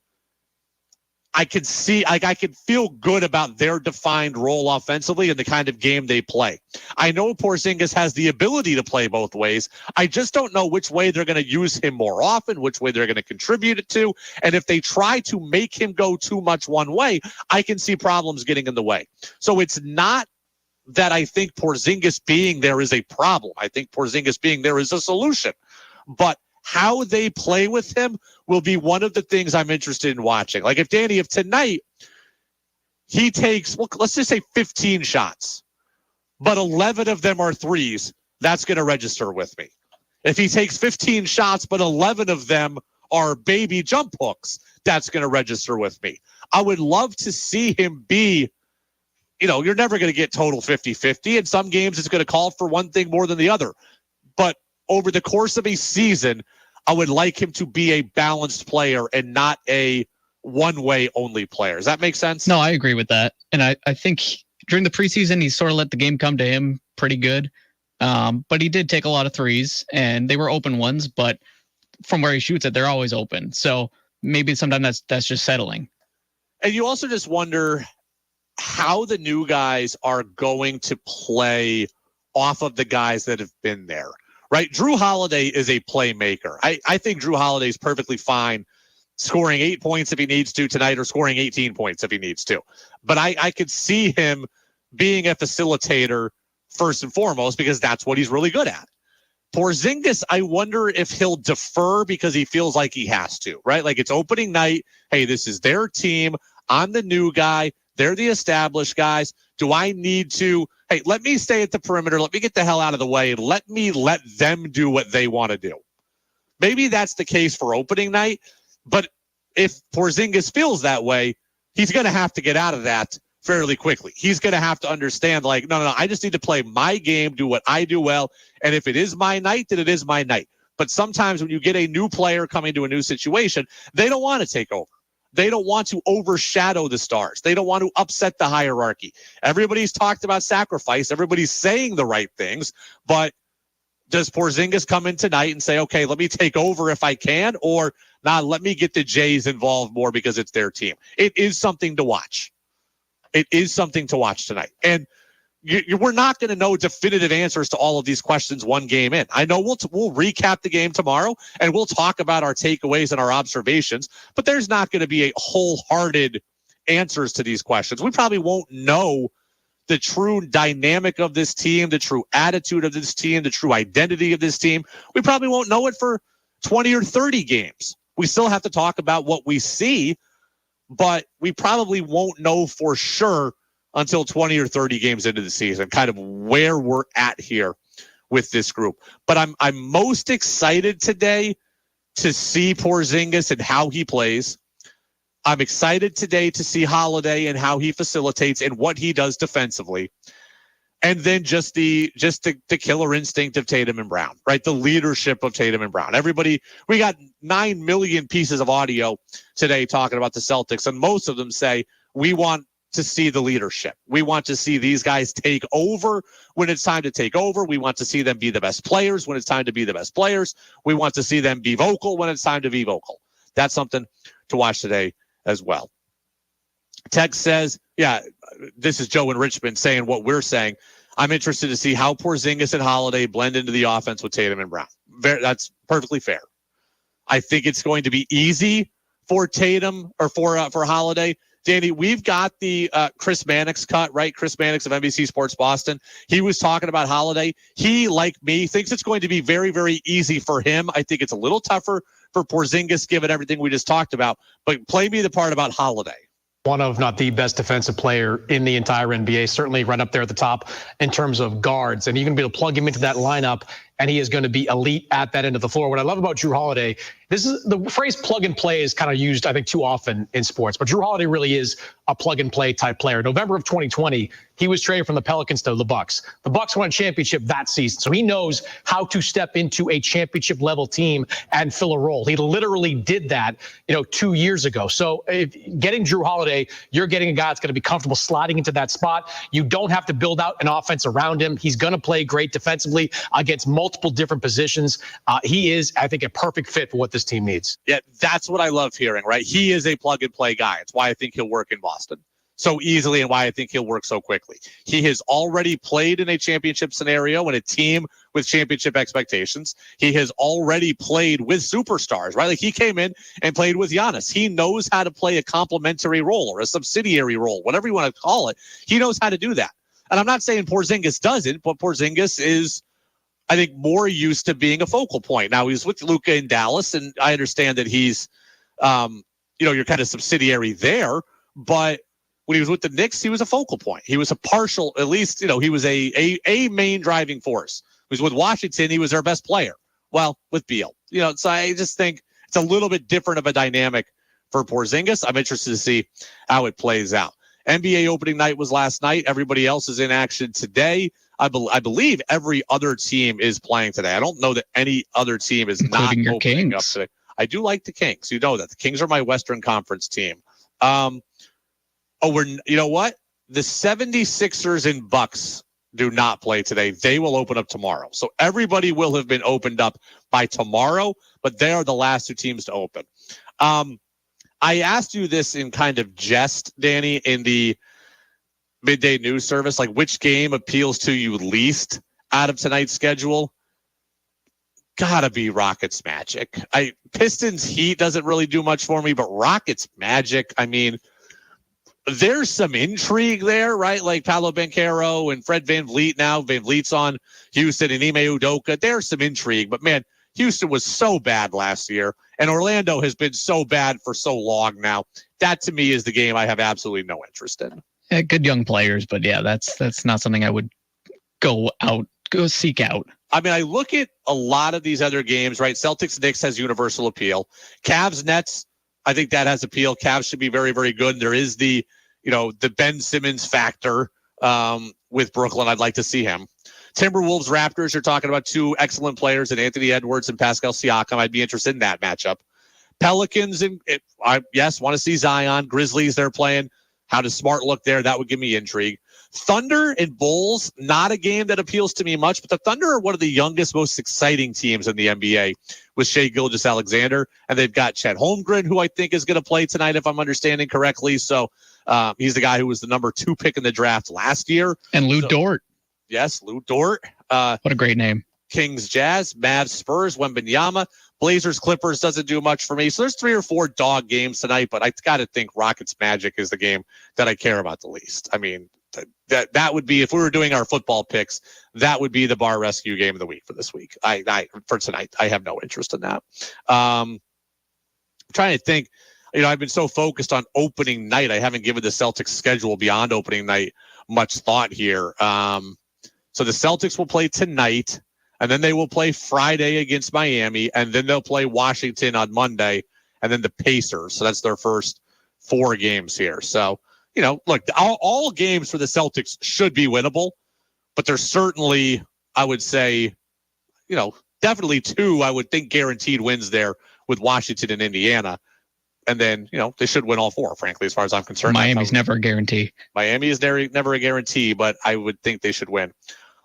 [SPEAKER 2] I can feel good about their defined role offensively and the kind of game they play. I know Porzingis has the ability to play both ways. I just don't know which way they're going to use him more often, which way they're going to contribute it to. And if they try to make him go too much one way, I can see problems getting in the way. So it's not that I think Porzingis being there is a problem. I think Porzingis being there is a solution. But how they play with him will be one of the things I'm interested in watching. Like if tonight he takes, well, let's just say 15 shots, but 11 of them are threes, that's going to register with me. If he takes 15 shots, but 11 of them are baby jump hooks, that's going to register with me. I would love to see him be, you're never going to get total 50-50. In some games, it's going to call for one thing more than the other. But over the course of a season, I would like him to be a balanced player and not a one-way only player. Does that make sense?
[SPEAKER 24] No, I agree with that. And I think during the preseason, he sort of let the game come to him pretty good. But he did take a lot of threes, and they were open ones. But from where he shoots it, they're always open. So maybe sometimes that's just settling.
[SPEAKER 2] And you also just wonder how the new guys are going to play off of the guys that have been there, right? Drew Holiday is a playmaker. I think Drew Holiday is perfectly fine scoring 8 points if he needs to tonight or scoring 18 points if he needs to. But I could see him being a facilitator first and foremost because that's what he's really good at. Porzingis, I wonder if he'll defer because he feels like he has to, right? Like it's opening night. Hey, this is their team. I'm the new guy. They're the established guys. Do I need to, hey, let me stay at the perimeter. Let me get the hell out of the way. And let them do what they want to do. Maybe that's the case for opening night. But if Porzingis feels that way, he's going to have to get out of that fairly quickly. He's going to have to understand, like, no, I just need to play my game, do what I do well. And if it is my night, then it is my night. But sometimes when you get a new player coming to a new situation, they don't want to take over. They don't want to overshadow the stars. They don't want to upset the hierarchy. Everybody's talked about sacrifice. Everybody's saying the right things. But does Porzingis come in tonight and say, okay, let me take over if I can, or let me get the Jays involved more because it's their team? It is something to watch. It is something to watch tonight. And we're not going to know definitive answers to all of these questions one game in. I know we'll recap the game tomorrow and we'll talk about our takeaways and our observations, but there's not going to be a wholehearted answers to these questions. We probably won't know the true dynamic of this team, the true attitude of this team, the true identity of this team. We probably won't know it for 20 or 30 games. We still have to talk about what we see, but we probably won't know for sure until 20 or 30 games into the season, kind of where we're at here with this group. But I'm most excited today to see Porzingis and how he plays. I'm excited today to see Holiday and how he facilitates and what he does defensively. And then just the killer instinct of Tatum and Brown, right? The leadership of Tatum and Brown. Everybody, we got 9 million pieces of audio today talking about the Celtics, and most of them say we want to see the leadership. We want to see these guys take over when it's time to take over. We want to see them be the best players when it's time to be the best players. We want to see them be vocal when it's time to be vocal. That's something to watch today as well. Tex says, yeah, this is Joe in Richmond saying what we're saying. I'm interested to see how Porzingis and Holiday blend into the offense with Tatum and Brown. That's perfectly fair. I think it's going to be easy for Tatum or for Holiday. Danny, we've got the Chris Mannix cut, right? Chris Mannix of NBC Sports Boston. He was talking about Holiday. He, like me, thinks it's going to be very, very easy for him. I think it's a little tougher for Porzingis, given everything we just talked about. But play me the part about Holiday.
[SPEAKER 4] One of, not the best defensive player in the entire NBA, certainly right up there at the top in terms of guards. And you're going to be able to plug him into that lineup, and he is going to be elite at that end of the floor. What I love about Drew Holiday, this is the phrase plug and play is kind of used, I think, too often in sports. But Drew Holiday really is a plug and play type player. November of 2020, he was traded from the Pelicans to the Bucks. The Bucks won a championship that season. So he knows how to step into a championship level team and fill a role. He literally did that, 2 years ago. So if getting Drew Holiday, you're getting a guy that's going to be comfortable sliding into that spot. You don't have to build out an offense around him. He's going to play great defensively against multiple different positions. He is, I think, a perfect fit for what this team needs.
[SPEAKER 2] Yeah, that's what I love hearing, right? He is a plug and play guy. It's why I think he'll work in Boston so easily and why I think he'll work so quickly. He has already played in a championship scenario and a team with championship expectations. He has already played with superstars, right? Like he came in and played with Giannis. He knows how to play a complementary role or a subsidiary role, whatever you want to call it. He knows how to do that. And I'm not saying Porzingis doesn't, but Porzingis is, I think, more used to being a focal point. Now he's with Luka in Dallas, and I understand that he's, you're kind of subsidiary there, but when he was with the Knicks, he was a focal point. He was a partial, at least, he was a main driving force. He was with Washington. He was their best player. Well, with Beal, so I just think it's a little bit different of a dynamic for Porzingis. I'm interested to see how it plays out. NBA opening night was last night. Everybody else is in action today. I believe every other team is playing today. I don't know that any other team is
[SPEAKER 24] Including
[SPEAKER 2] not
[SPEAKER 24] your
[SPEAKER 2] opening up
[SPEAKER 24] Kings.
[SPEAKER 2] today. I do like the Kings. You know that. The Kings are my Western Conference team. You know what? The 76ers and Bucks do not play today. They will open up tomorrow. So everybody will have been opened up by tomorrow, but they are the last two teams to open. I asked you this in kind of jest, Danny, in the midday news service, like which game appeals to you least out of tonight's schedule? Gotta be Rockets Magic. Pistons Heat doesn't really do much for me, but Rockets Magic, I mean, there's some intrigue there, right? Like Paolo Banchero and Fred VanVleet now. VanVleet's on Houston and Ime Udoka. There's some intrigue, but man, Houston was so bad last year, and Orlando has been so bad for so long now. That to me is the game I have absolutely no interest in.
[SPEAKER 24] Yeah, good young players, but yeah, that's not something I would go seek out.
[SPEAKER 2] I mean, I look at a lot of these other games, right? Celtics Knicks has universal appeal. Cavs Nets, I think that has appeal. Cavs should be very, very good. There is the Ben Simmons factor with Brooklyn. I'd like to see him. Timberwolves Raptors, you're talking about two excellent players in Anthony Edwards and Pascal Siakam. I'd be interested in that matchup. Pelicans, want to see Zion. Grizzlies, they're playing. How does Smart look there? That would give me intrigue. Thunder and Bulls, not a game that appeals to me much, but the Thunder are one of the youngest, most exciting teams in the NBA with Shai Gilgeous-Alexander, and they've got Chet Holmgren, who I think is going to play tonight, if I'm understanding correctly. So he's the guy who was the number 2 pick in the draft last year.
[SPEAKER 24] And Lou Dort.
[SPEAKER 2] Yes, Lou Dort.
[SPEAKER 24] What a great name.
[SPEAKER 2] Kings, Jazz, Mavs, Spurs, Wembanyama, Blazers, Clippers doesn't do much for me. So there's 3 or 4 dog games tonight, but I got to think Rockets Magic is the game that I care about the least. I mean, that would be, if we were doing our football picks, that would be the bar rescue game of the week for this week. For tonight, I have no interest in that. I'm trying to think, I've been so focused on opening night. I haven't given the Celtics schedule beyond opening night much thought here. So the Celtics will play tonight, and then they will play Friday against Miami, and then they'll play Washington on Monday, and then the Pacers. So that's their first 4 games here. So, look, all games for the Celtics should be winnable, but there's certainly, I would say, definitely 2, I would think, guaranteed wins there with Washington and Indiana. And then, they should win all 4, frankly, as far as I'm concerned.
[SPEAKER 24] Miami's never a guarantee.
[SPEAKER 2] Miami is never a guarantee, but I would think they should win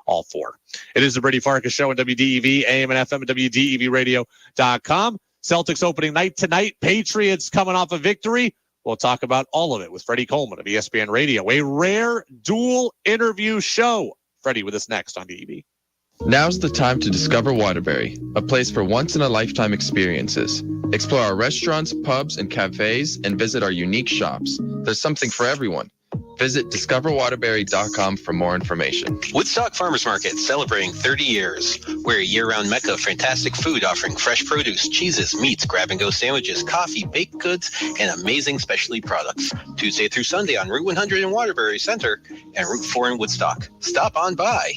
[SPEAKER 2] all 4. It is the Brady Farkas Show on WDEV, AM and FM, at WDEVradio.com. Celtics opening night tonight. Patriots coming off a victory. We'll talk about all of it with Freddie Coleman of ESPN Radio. A rare dual interview show. Freddie with us next on DEV.
[SPEAKER 5] Now's the time to discover Waterbury, a place for once-in-a-lifetime experiences. Explore our restaurants, pubs, and cafes, and visit our unique shops. There's something for everyone. Visit discoverwaterbury.com for more information.
[SPEAKER 6] Woodstock Farmers Market, celebrating 30 years. We're a year-round mecca of fantastic food, offering fresh produce, cheeses, meats, grab-and-go sandwiches, coffee, baked goods, and amazing specialty products. Tuesday through Sunday on Route 100 in Waterbury Center and Route 4 in Woodstock. Stop on by.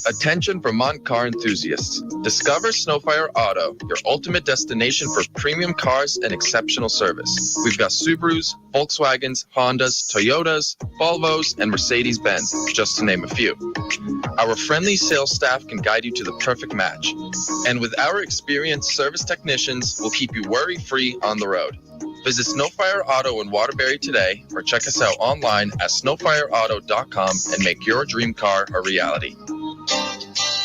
[SPEAKER 5] Attention Vermont car enthusiasts. Discover Snowfire Auto, your ultimate destination for premium cars and exceptional service. We've got Subarus, Volkswagens, Hondas, Toyotas, Volvos, and Mercedes-Benz, just to name a few. Our friendly sales staff can guide you to the perfect match. And with our experienced service technicians, we'll keep you worry-free on the road. Visit Snowfire Auto in Waterbury today or check us out online at snowfireauto.com and make your dream car a reality.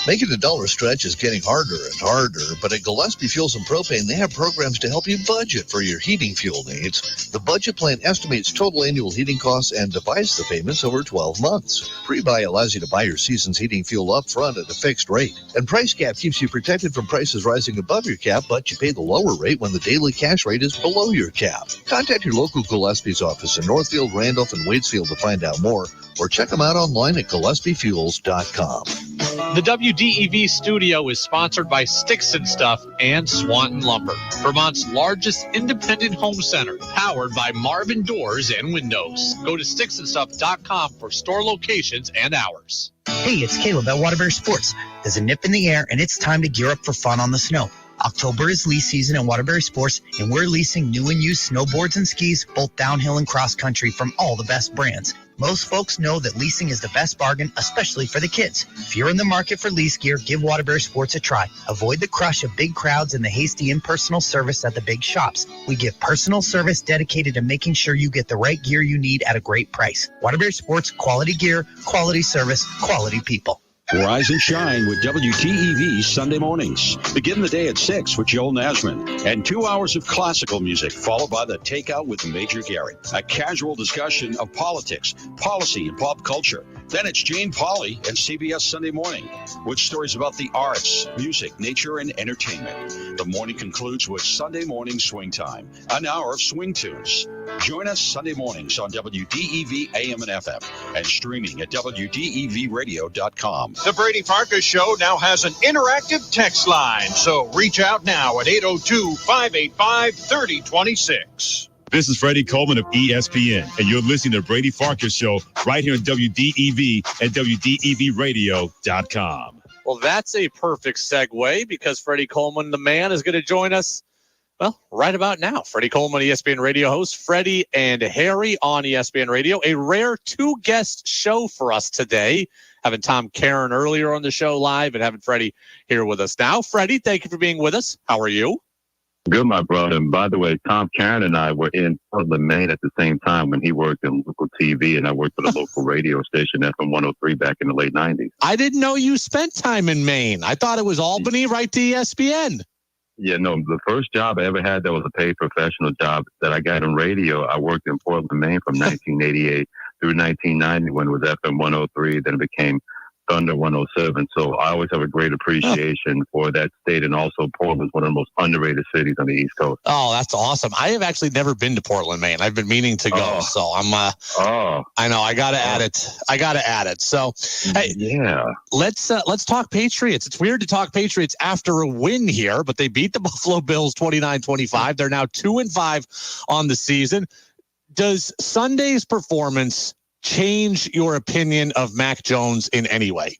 [SPEAKER 7] Making a dollar stretch is getting harder and harder, but at Gillespie Fuels and Propane, they have programs to help you budget for your heating fuel needs. The budget plan estimates total annual heating costs and divides the payments over 12 months. Pre-buy allows you to buy your season's heating fuel up front at a fixed rate. And Price Cap keeps you protected from prices rising above your cap, but you pay the lower rate when the daily cash rate is below your cap. Contact your local Gillespie's office in Northfield, Randolph, and Waitsfield to find out more, or check them out online at GillespieFuels.com.
[SPEAKER 2] The WDEV studio is sponsored by Sticks and Stuff and Swanton Lumber, Vermont's largest independent home center, powered by Marvin Doors and Windows. Go to sticksandstuff.com for store locations and hours.
[SPEAKER 11] Hey, it's Caleb at Waterbury Sports. There's a nip in the air, and it's time to gear up for fun on the snow. October is lease season at Waterbury Sports, and we're leasing new and used snowboards and skis, both downhill and cross country, from all the best brands. Most folks know that leasing is the best bargain, especially for the kids. If you're in the market for lease gear, give Waterbury Sports a try. Avoid the crush of big crowds and the hasty impersonal service at the big shops. We give personal service dedicated to making sure you get the right gear you need at a great price. Waterbury Sports, quality gear, quality service, quality people.
[SPEAKER 8] Rise and shine with WTEV Sunday mornings. Begin the day at 6 with Joel Nasman and 2 hours of classical music, followed by the Takeout with Major Garrett. A casual discussion of politics, policy, and pop culture. Then it's Jane Pauley and CBS Sunday Morning with stories about the arts, music, nature, and entertainment. The morning concludes with Sunday Morning Swing Time, an hour of swing tunes. Join us Sunday mornings on WDEV AM and FM and streaming at WDEVradio.com.
[SPEAKER 22] The Brady Farkas Show now has an interactive text line, so reach out now at 802-585-3026.
[SPEAKER 12] This is Freddie Coleman of ESPN, and you're listening to Brady Farkas Show right here on WDEV and WDEVradio.com.
[SPEAKER 2] Well, that's a perfect segue because Freddie Coleman, the man, is going to join us, well, right about now. Freddie Coleman, ESPN Radio host, Freddie and Harry on ESPN Radio. A rare two-guest show for us today, having Tom Caron earlier on the show live and having Freddie here with us now. Freddie, thank you for being with us. How are you?
[SPEAKER 13] Good, my brother. And by the way, Tom Caron and I were in Portland, Maine at the same time when he worked in local TV and I worked for the local radio station FM 103 back in the late 90s.
[SPEAKER 2] I didn't know you spent time in Maine. I thought it was Albany right to ESPN.
[SPEAKER 13] Yeah, no, the first job I ever had that was a paid professional job that I got in radio. I worked in Portland, Maine from 1988 through 1990 when it was FM 103. Then it became Thunder 107. So I always have a great appreciation for that state. And also Portland is one of the most underrated cities on the East Coast.
[SPEAKER 2] Oh, that's awesome. I have actually never been to Portland, Maine. I've been meaning to go. So I'm, I know I got to add it. So, hey, yeah, let's talk Patriots. It's weird to talk Patriots after a win here, but they beat the Buffalo Bills 29-25. They're now 2-5 on the season. Does Sunday's performance change your opinion of Mac Jones in any way?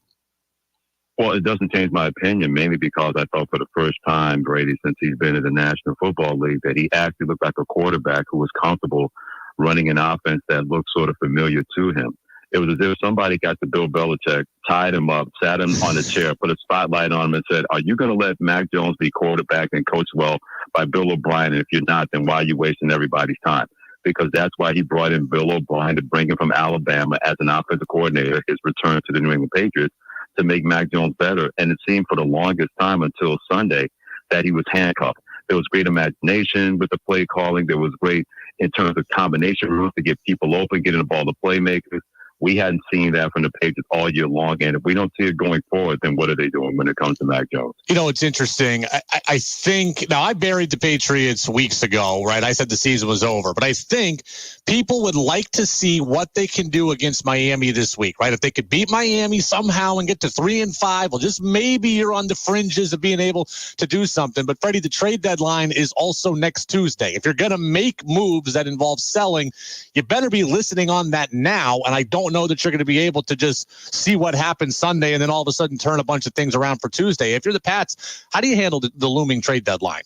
[SPEAKER 13] Well, it doesn't change my opinion, mainly because I thought for the first time, Brady, since he's been in the National Football League, that he actually looked like a quarterback who was comfortable running an offense that looked sort of familiar to him. It was as if somebody got to Bill Belichick, tied him up, sat him on a chair, put a spotlight on him and said, are you going to let Mac Jones be quarterback and coached well by Bill O'Brien? And if you're not, then why are you wasting everybody's time? Because that's why he brought in Bill O'Brien to bring him from Alabama as an offensive coordinator, his return to the New England Patriots, to make Mac Jones better. And it seemed for the longest time until Sunday that he was handcuffed. There was great imagination with the play calling. There was great in terms of combination routes to get people open, getting the ball to playmakers. We hadn't seen that from the Patriots all year long. And if we don't see it going forward, then what are they doing when it comes to Mac Jones?
[SPEAKER 2] You know, it's interesting. I think, now I buried the Patriots weeks ago, right? I said the season was over, but I think people would like to see what they can do against Miami this week, right? If they could beat Miami somehow and get to 3-5, well, just maybe you're on the fringes of being able to do something. But Freddie, the trade deadline is also next Tuesday. If you're going to make moves that involve selling, you better be listening on that now. And I don't know that you're going to be able to just see what happens Sunday and then all of a sudden turn a bunch of things around for Tuesday. If you're the Pats, how do you handle the looming trade deadline?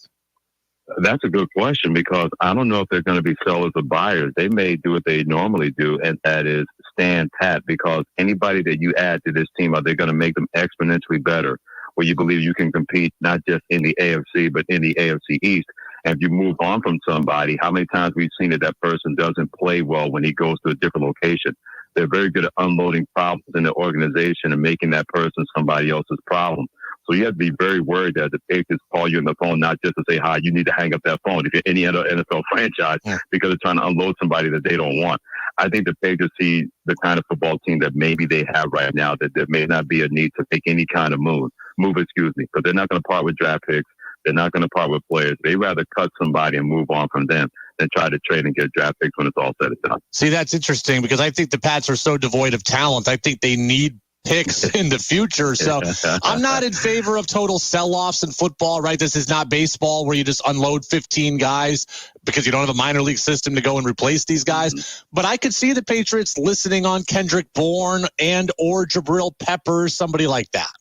[SPEAKER 13] That's a good question because I don't know if they're going to be sellers or buyers. They may do what they normally do, and that is stand pat, because anybody that you add to this team, are they going to make them exponentially better, where you believe you can compete not just in the AFC, but in the AFC East? And if you move on from somebody, how many times we've seen that person doesn't play well when he goes to a different location? They're very good at unloading problems in the organization and making that person somebody else's problem. So you have to be very worried that the Patriots call you on the phone, not just to say, hi, you need to hang up that phone if you're any other NFL franchise, because they're trying to unload somebody that they don't want. I think the Patriots see the kind of football team that maybe they have right now, that there may not be a need to make any kind of move, because they're not going to part with draft picks. They're not going to part with players. They'd rather cut somebody and move on from them than try to trade and get draft picks when it's all said and done.
[SPEAKER 2] See, that's interesting because I think the Pats are so devoid of talent. I think they need picks in the future. So I'm not in favor of total sell-offs in football, right? This is not baseball where you just unload 15 guys because you don't have a minor league system to go and replace these guys. Mm-hmm. But I could see the Patriots listening on Kendrick Bourne and or Jabril Peppers, somebody like that.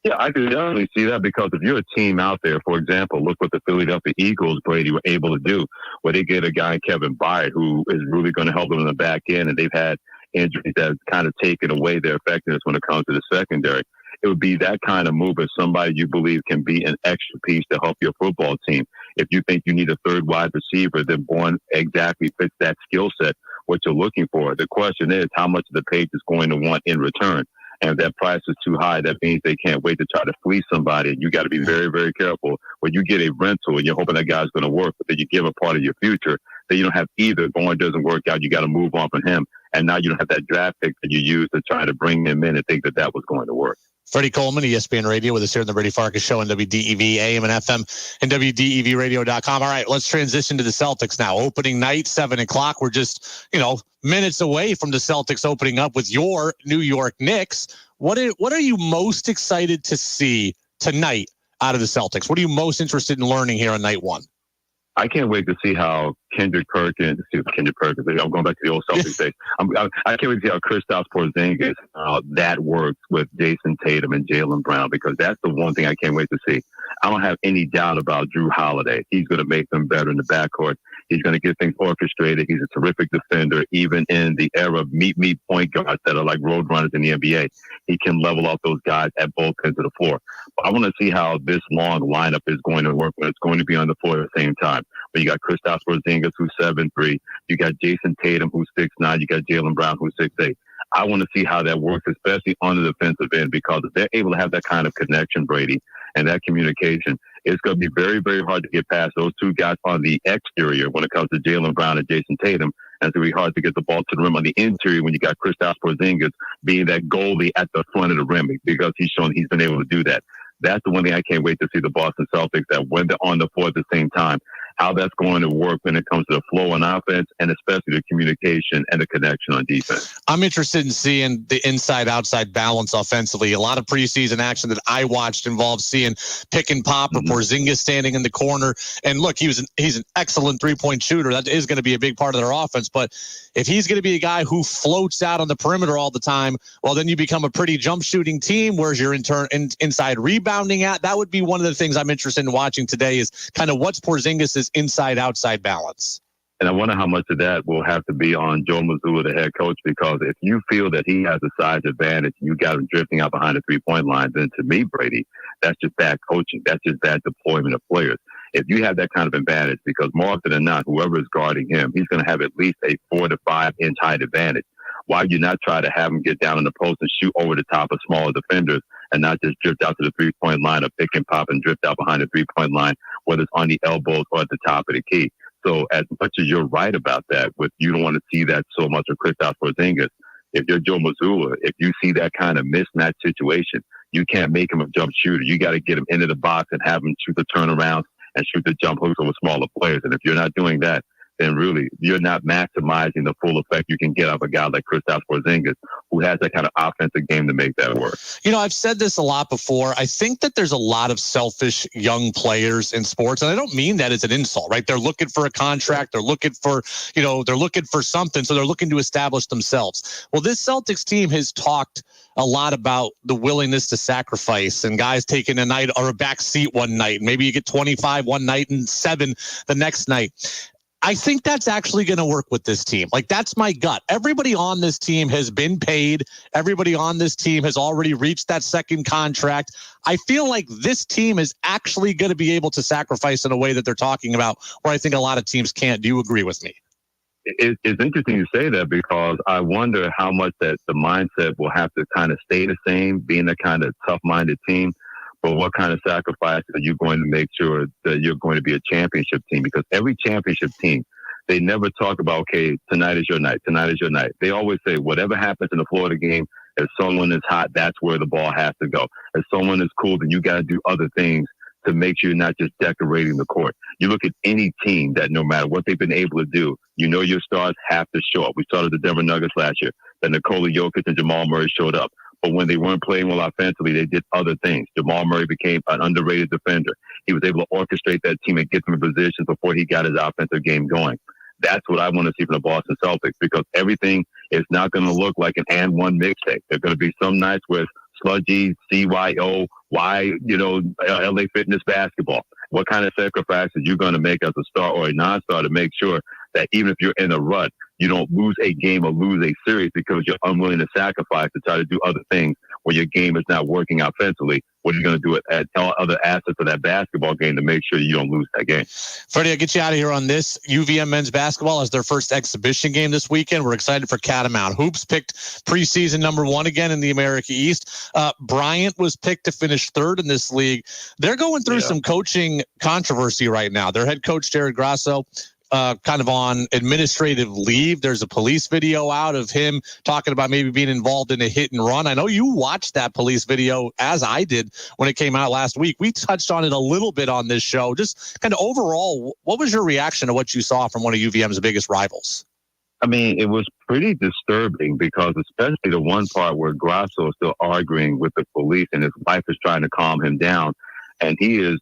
[SPEAKER 13] Yeah, I could definitely see that because if you're a team out there, for example, look what the Philadelphia Eagles, Brady, were able to do, where they get a guy, Kevin Byard, who is really going to help them in the back end, and they've had injuries that have kind of taken away their effectiveness when it comes to the secondary. It would be that kind of move as somebody you believe can be an extra piece to help your football team. If you think you need a third wide receiver, then Bourne exactly fits that skill set, what you're looking for. The question is, how much of the Patriots is going to want in return? And if that price is too high, that means they can't wait to try to fleece somebody. You got to be very, very careful. When you get a rental and you're hoping that guy's going to work, but then you give a part of your future, then you don't have either. Bourne doesn't work out. You got to move on from him. And now you don't have that draft pick that you used to try to bring him in and think that that was going to work.
[SPEAKER 2] Freddie Coleman, ESPN Radio, with us here on the Brady Farkas Show on WDEV, AM and FM, and WDEVradio.com. All right, let's transition to the Celtics now. Opening night, 7 o'clock. We're just, minutes away from the Celtics opening up with your New York Knicks. What are you most excited to see tonight out of the Celtics? What are you most interested in learning here on night one?
[SPEAKER 13] I can't wait to see how Kendrick Perkins. I'm going back to the old Celtics days. I can't wait to see how Kristaps Porzingis that works with Jason Tatum and Jaylen Brown, because that's the one thing I can't wait to see. I don't have any doubt about Drew Holiday. He's going to make them better in the backcourt. He's going to get things orchestrated. He's a terrific defender, even in the era of meet point guards that are like road runners in the NBA. He can level off those guys at both ends of the floor. But I want to see how this long lineup is going to work when it's going to be on the floor at the same time. But you got Kristaps Porzingis, who's 7'3". You got Jason Tatum, who's 6'9". You got Jaylen Brown, who's 6'8". I want to see how that works, especially on the defensive end, because if they're able to have that kind of connection, Brady, and that communication, it's going to be very, very hard to get past those two guys on the exterior when it comes to Jaylen Brown and Jason Tatum. And it's going to be hard to get the ball to the rim on the interior when you got Kristaps Porzingis being that goalie at the front of the rim, because he's shown he's been able to do that. That's the one thing I can't wait to see the Boston Celtics, that when they're on the floor at the same time, how that's going to work when it comes to the flow on offense, and especially the communication and the connection on defense.
[SPEAKER 2] I'm interested in seeing the inside-outside balance offensively. A lot of preseason action that I watched involved seeing pick and pop or Porzingis standing in the corner. And look, he's an excellent three-point shooter. That is going to be a big part of their offense. But if he's going to be a guy who floats out on the perimeter all the time, well, then you become a pretty jump-shooting team. Where's your inside rebounding at? That would be one of the things I'm interested in watching today, is kind of what's Porzingis' inside-outside balance.
[SPEAKER 13] And I wonder how much of that will have to be on Joe Mazzulla, the head coach, because if you feel that he has a size advantage, you got him drifting out behind the three-point line, then to me, Brady, that's just bad coaching. That's just bad deployment of players. If you have that kind of advantage, because more often than not, whoever is guarding him, he's going to have at least a 4 to 5 inch height advantage. Why would you not try to have him get down in the post and shoot over the top of smaller defenders, and not just drift out to the three-point line or pick and pop and drift out behind the three-point line, whether it's on the elbows or at the top of the key? So as much as you're right about that, with you don't want to see that so much with Kristaps Porzingis, if you're Joe Mazzulla, if you see that kind of mismatch situation, you can't make him a jump shooter. You got to get him into the box and have him shoot the turnarounds and shoot the jump hooks over smaller players. And if you're not doing that, then really you're not maximizing the full effect you can get out of a guy like Kristaps Porzingis, who has that kind of offensive game to make that work.
[SPEAKER 2] I've said this a lot before. I think that there's a lot of selfish young players in sports, and I don't mean that as an insult, right? They're looking for a contract. They're looking for, they're looking for something. So they're looking to establish themselves. Well, this Celtics team has talked a lot about the willingness to sacrifice, and guys taking a night or a back seat one night. Maybe you get 25 one night and 7 the next night. I think that's actually going to work with this team. Like, that's my gut. Everybody on this team has been paid. Everybody on this team has already reached that second contract. I feel like this team is actually going to be able to sacrifice in a way that they're talking about, where I think a lot of teams can't. Do you agree with me?
[SPEAKER 13] It's interesting you say that, because I wonder how much that the mindset will have to kind of stay the same, being a kind of tough-minded team. But what kind of sacrifice are you going to make sure that you're going to be a championship team? Because every championship team, they never talk about, okay, tonight is your night. Tonight is your night. They always say, whatever happens in the Florida game, if someone is hot, that's where the ball has to go. If someone is cool, then you got to do other things to make sure you're not just decorating the court. You look at any team that no matter what they've been able to do, your stars have to show up. We started the Denver Nuggets last year. Then Nikola Jokic and Jamal Murray showed up. But when they weren't playing well offensively, they did other things. Jamal Murray became an underrated defender. He was able to orchestrate that team and get them in positions before he got his offensive game going. That's what I want to see from the Boston Celtics, because everything is not going to look like an and one mixtape. There's going to be some nights where it's sludgy, CYO, why, LA Fitness basketball. What kind of sacrifices you're going to make as a star or a non-star to make sure that even if you're in a rut, you don't lose a game or lose a series because you're unwilling to sacrifice to try to do other things when your game is not working offensively. What are you going to do at all other assets of that basketball game to make sure you don't lose that game?
[SPEAKER 2] Freddie, I'll get you out of here on this. UVM men's basketball as their first exhibition game this weekend. We're excited for Catamount. Hoops picked preseason number 1 again in the America East. Bryant was picked to finish 3rd in this league. They're going through some coaching controversy right now. Their head coach, Jared Grasso, kind of on administrative leave. There's a police video out of him talking about maybe being involved in a hit and run. I know you watched that police video, as I did, when it came out last week. We touched on it a little bit on this show. Just kind of overall, what was your reaction to what you saw from one of UVM's biggest rivals?
[SPEAKER 13] I mean, it was pretty disturbing because especially the one part where Grasso is still arguing with the police and his wife is trying to calm him down. And he is,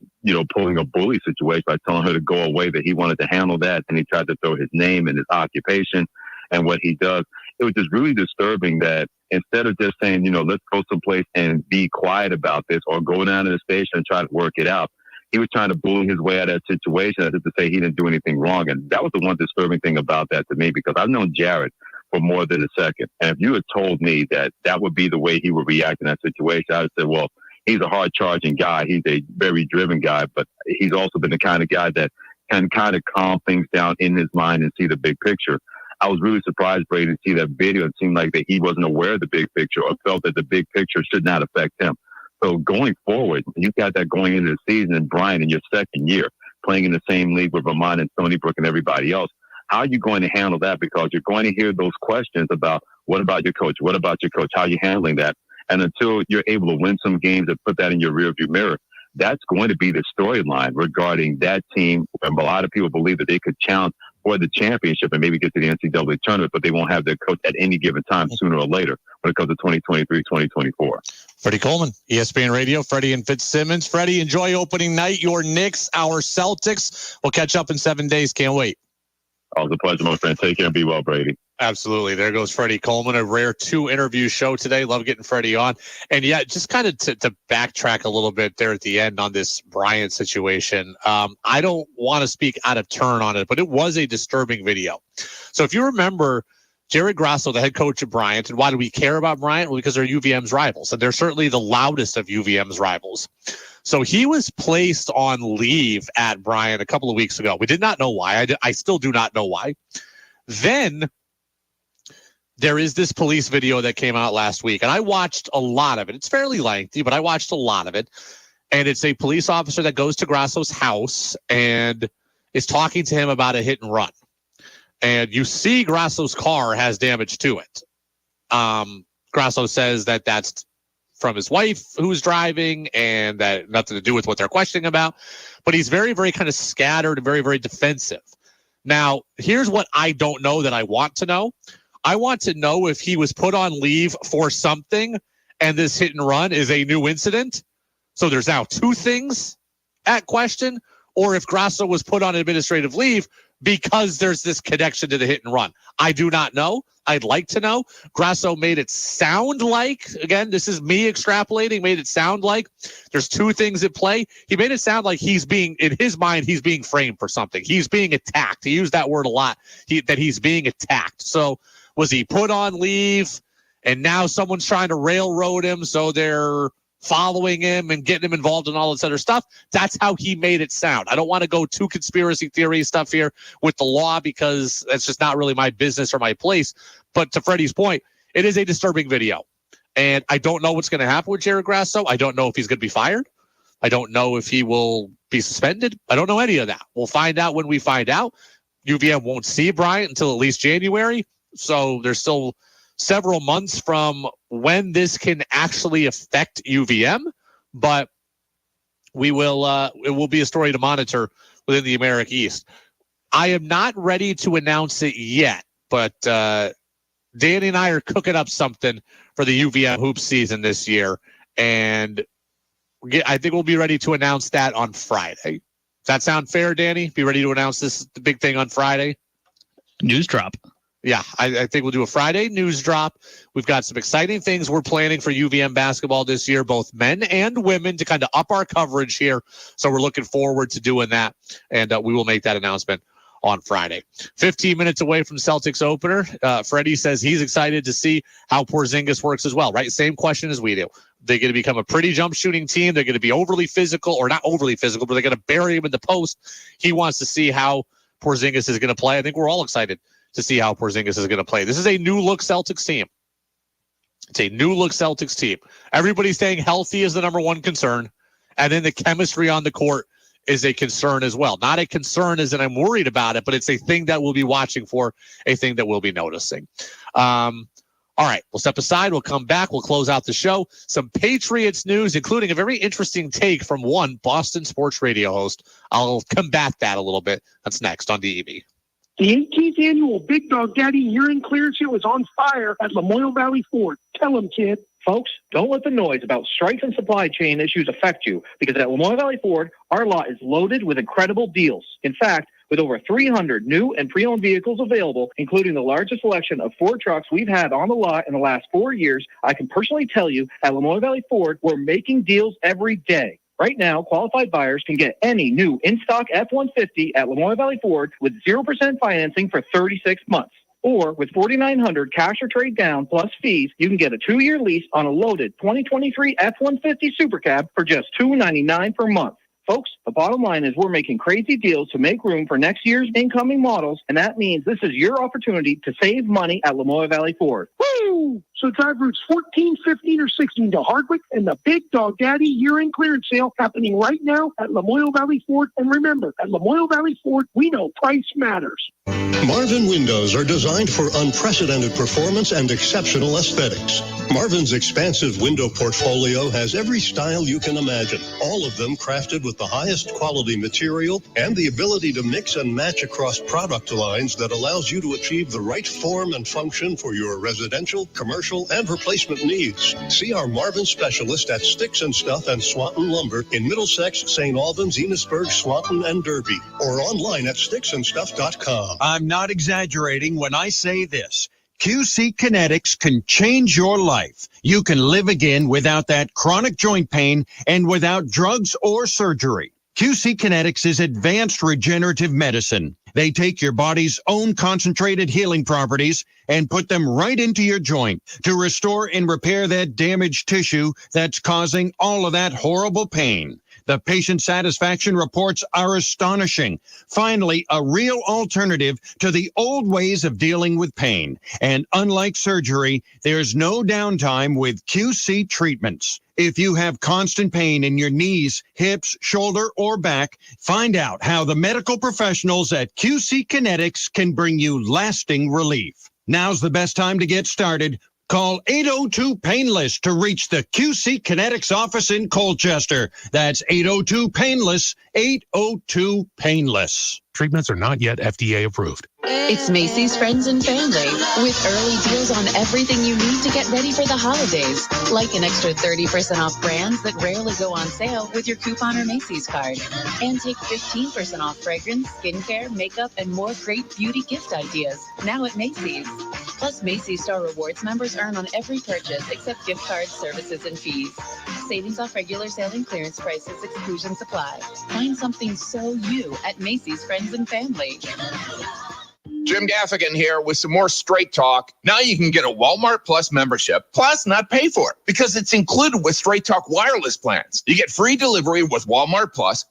[SPEAKER 13] pulling a bully situation by telling her to go away, that he wanted to handle that. And he tried to throw his name and his occupation and what he does. It was just really disturbing that instead of just saying, let's go someplace and be quiet about this or go down to the station and try to work it out, he was trying to bully his way out of that situation as if to say he didn't do anything wrong. And that was the one disturbing thing about that to me, because I've known Jared for more than a second. And if you had told me that that would be the way he would react in that situation, I would say, well, he's a hard-charging guy. He's a very driven guy, but he's also been the kind of guy that can kind of calm things down in his mind and see the big picture. I was really surprised, Brady, to see that video. It seemed like that he wasn't aware of the big picture or felt that the big picture should not affect him. So going forward, you got that going into the season, and Brian, in your second year, playing in the same league with Vermont and Stony Brook and everybody else, how are you going to handle that? Because you're going to hear those questions about, what about your coach? What about your coach? How are you handling that? And until you're able to win some games and put that in your rearview mirror, that's going to be the storyline regarding that team. And a lot of people believe that they could challenge for the championship and maybe get to the NCAA tournament, but they won't have their coach at any given time sooner or later when it comes to 2023, 2024.
[SPEAKER 2] Freddie Coleman, ESPN Radio, Freddie and Fitzsimmons. Freddie, enjoy opening night. Your Knicks, our Celtics. We'll catch up in 7 days. Can't wait.
[SPEAKER 13] Always a pleasure, my friend. Take care and be well, Brady.
[SPEAKER 2] Absolutely. There goes Freddie Coleman, a rare 2-interview show today. Love getting Freddie on. And yeah, just kind of to backtrack a little bit there at the end on this Bryant situation. I don't want to speak out of turn on it, but it was a disturbing video. So if you remember, Jared Grasso, the head coach of Bryant, and why do we care about Bryant? Well, because they're UVM's rivals, and they're certainly the loudest of UVM's rivals. So he was placed on leave at Bryant a couple of weeks ago. We did not know why. I still do not know why. Then there is this police video that came out last week, and I watched a lot of it. It's fairly lengthy, but I watched a lot of it. And it's a police officer that goes to Grasso's house and is talking to him about a hit and run. And you see Grasso's car has damage to it. Grasso says that that's from his wife who's driving and that nothing to do with what they're questioning about. But he's very, very kind of scattered and very, very defensive. Now, here's what I don't know that I want to know. I want to know if he was put on leave for something and this hit and run is a new incident. So there's now 2 things at question, or if Grasso was put on administrative leave because there's this connection to the hit and run. I do not know. I'd like to know. Grasso made it sound like, again, this is me extrapolating, made it sound like there's 2 things at play. He made it sound like he's being, in his mind, he's being framed for something. He's being attacked. He used that word a lot, that he's being attacked. So was he put on leave and now someone's trying to railroad him, so they're following him and getting him involved in all this other stuff? That's how he made it sound. I don't want to go too conspiracy theory stuff here with the law because that's just not really my business or my place. But to Freddie's point, it is a disturbing video. And I don't know what's going to happen with Jared Grasso. I don't know if he's going to be fired. I don't know if he will be suspended. I don't know any of that. We'll find out when we find out. UVM won't see Bryant until at least January. So there's still several months from when this can actually affect UVM, but we will. It will be a story to monitor within the America East. I am not ready to announce it yet, but Danny and I are cooking up something for the UVM hoops season this year, and I think we'll be ready to announce that on Friday. Does that sound fair, Danny? Be ready to announce the big thing on Friday?
[SPEAKER 24] News drop.
[SPEAKER 2] Yeah, I think we'll do a Friday news drop. We've got some exciting things we're planning for UVM basketball this year, both men and women, to kind of up our coverage here. So we're looking forward to doing that, and we will make that announcement on Friday. 15 minutes away from Celtics opener. Freddie says he's excited to see how Porzingis works as well, right? Same question as we do. They're going to become a pretty jump shooting team. They're going to be overly physical, or not overly physical, but they're going to bury him in the post. He wants to see how Porzingis is going to play. I think we're all excited to see how Porzingis is going to play. This is a new look Celtics team. It's a new look Celtics team. Everybody's saying healthy is the number one concern. And then the chemistry on the court is a concern as well. Not a concern as in I'm worried about it, but it's a thing that we'll be watching for, a thing that we'll be noticing. All right, we'll step aside. We'll come back. We'll close out the show. Some Patriots news, including a very interesting take from one Boston sports radio host. I'll combat that a little bit. That's next on DEV.
[SPEAKER 14] The 18th annual Big Dog Daddy Urine Clearance Sale is on fire at Lamoille Valley Ford. Tell them, kid.
[SPEAKER 15] Folks, don't let the noise about strikes and supply chain issues affect you, because at Lamoille Valley Ford, our lot is loaded with incredible deals. In fact, with over 300 new and pre-owned vehicles available, including the largest selection of Ford trucks we've had on the lot in the last 4 years, I can personally tell you at Lamoille Valley Ford, we're making deals every day. Right now, qualified buyers can get any new in-stock F-150 at Lamoille Valley Ford with 0% financing for 36 months. Or with $4,900 cash or trade down plus fees, you can get a 2-year lease on a loaded 2023 F-150 Super Cab for just $299 per month. Folks, the bottom line is we're making crazy deals to make room for next year's incoming models, and that means this is your opportunity to save money at Lamoille Valley Ford.
[SPEAKER 14] Woo! So drive routes 14, 15, or 16 to Hardwick and the Big Dog Daddy year-end clearance sale happening right now at Lamoille Valley Ford. And remember, at Lamoille Valley Ford, we know price matters.
[SPEAKER 16] Marvin windows are designed for unprecedented performance and exceptional aesthetics. Marvin's expansive window portfolio has every style you can imagine, all of them crafted with the highest quality material and the ability to mix and match across product lines that allows you to achieve the right form and function for your residential, commercial, and replacement needs. See our Marvin specialist at Sticks and Stuff and Swanton Lumber in Middlesex, St. Albans, Enosburg, Swanton, and Derby, or online at sticksandstuff.com.
[SPEAKER 17] I'm not exaggerating when I say this. QC Kinetics can change your life. You can live again without that chronic joint pain and without drugs or surgery. QC Kinetics is advanced regenerative medicine. They take your body's own concentrated healing properties and put them right into your joint to restore and repair that damaged tissue that's causing all of that horrible pain. The patient satisfaction reports are astonishing. Finally, a real alternative to the old ways of dealing with pain. And unlike surgery, there's no downtime with QC treatments. If you have constant pain in your knees, hips, shoulder, or back, find out how the medical professionals at QC Kinetics can bring you lasting relief. Now's the best time to get started. Call 802-PAINLESS to reach the QC Kinetics office in Colchester. That's 802-PAINLESS, 802-PAINLESS.
[SPEAKER 21] Treatments are not yet FDA approved.
[SPEAKER 25] It's Macy's Friends and Family with early deals on everything you need to get ready for the holidays, like an extra 30% off brands that rarely go on sale with your coupon or Macy's card. And take 15% off fragrance, skincare, makeup, and more great beauty gift ideas now at Macy's. Plus, Macy's Star Rewards members earn on every purchase except gift cards, services, and fees. Savings off regular sale and clearance prices, exclusions apply. Find something so you at Macy's Friends and Family.
[SPEAKER 26] Jim Gaffigan here with some more Straight Talk. Now you can get a Walmart Plus membership, plus not pay for it, because it's included with Straight Talk wireless plans. You get free delivery with Walmart Plus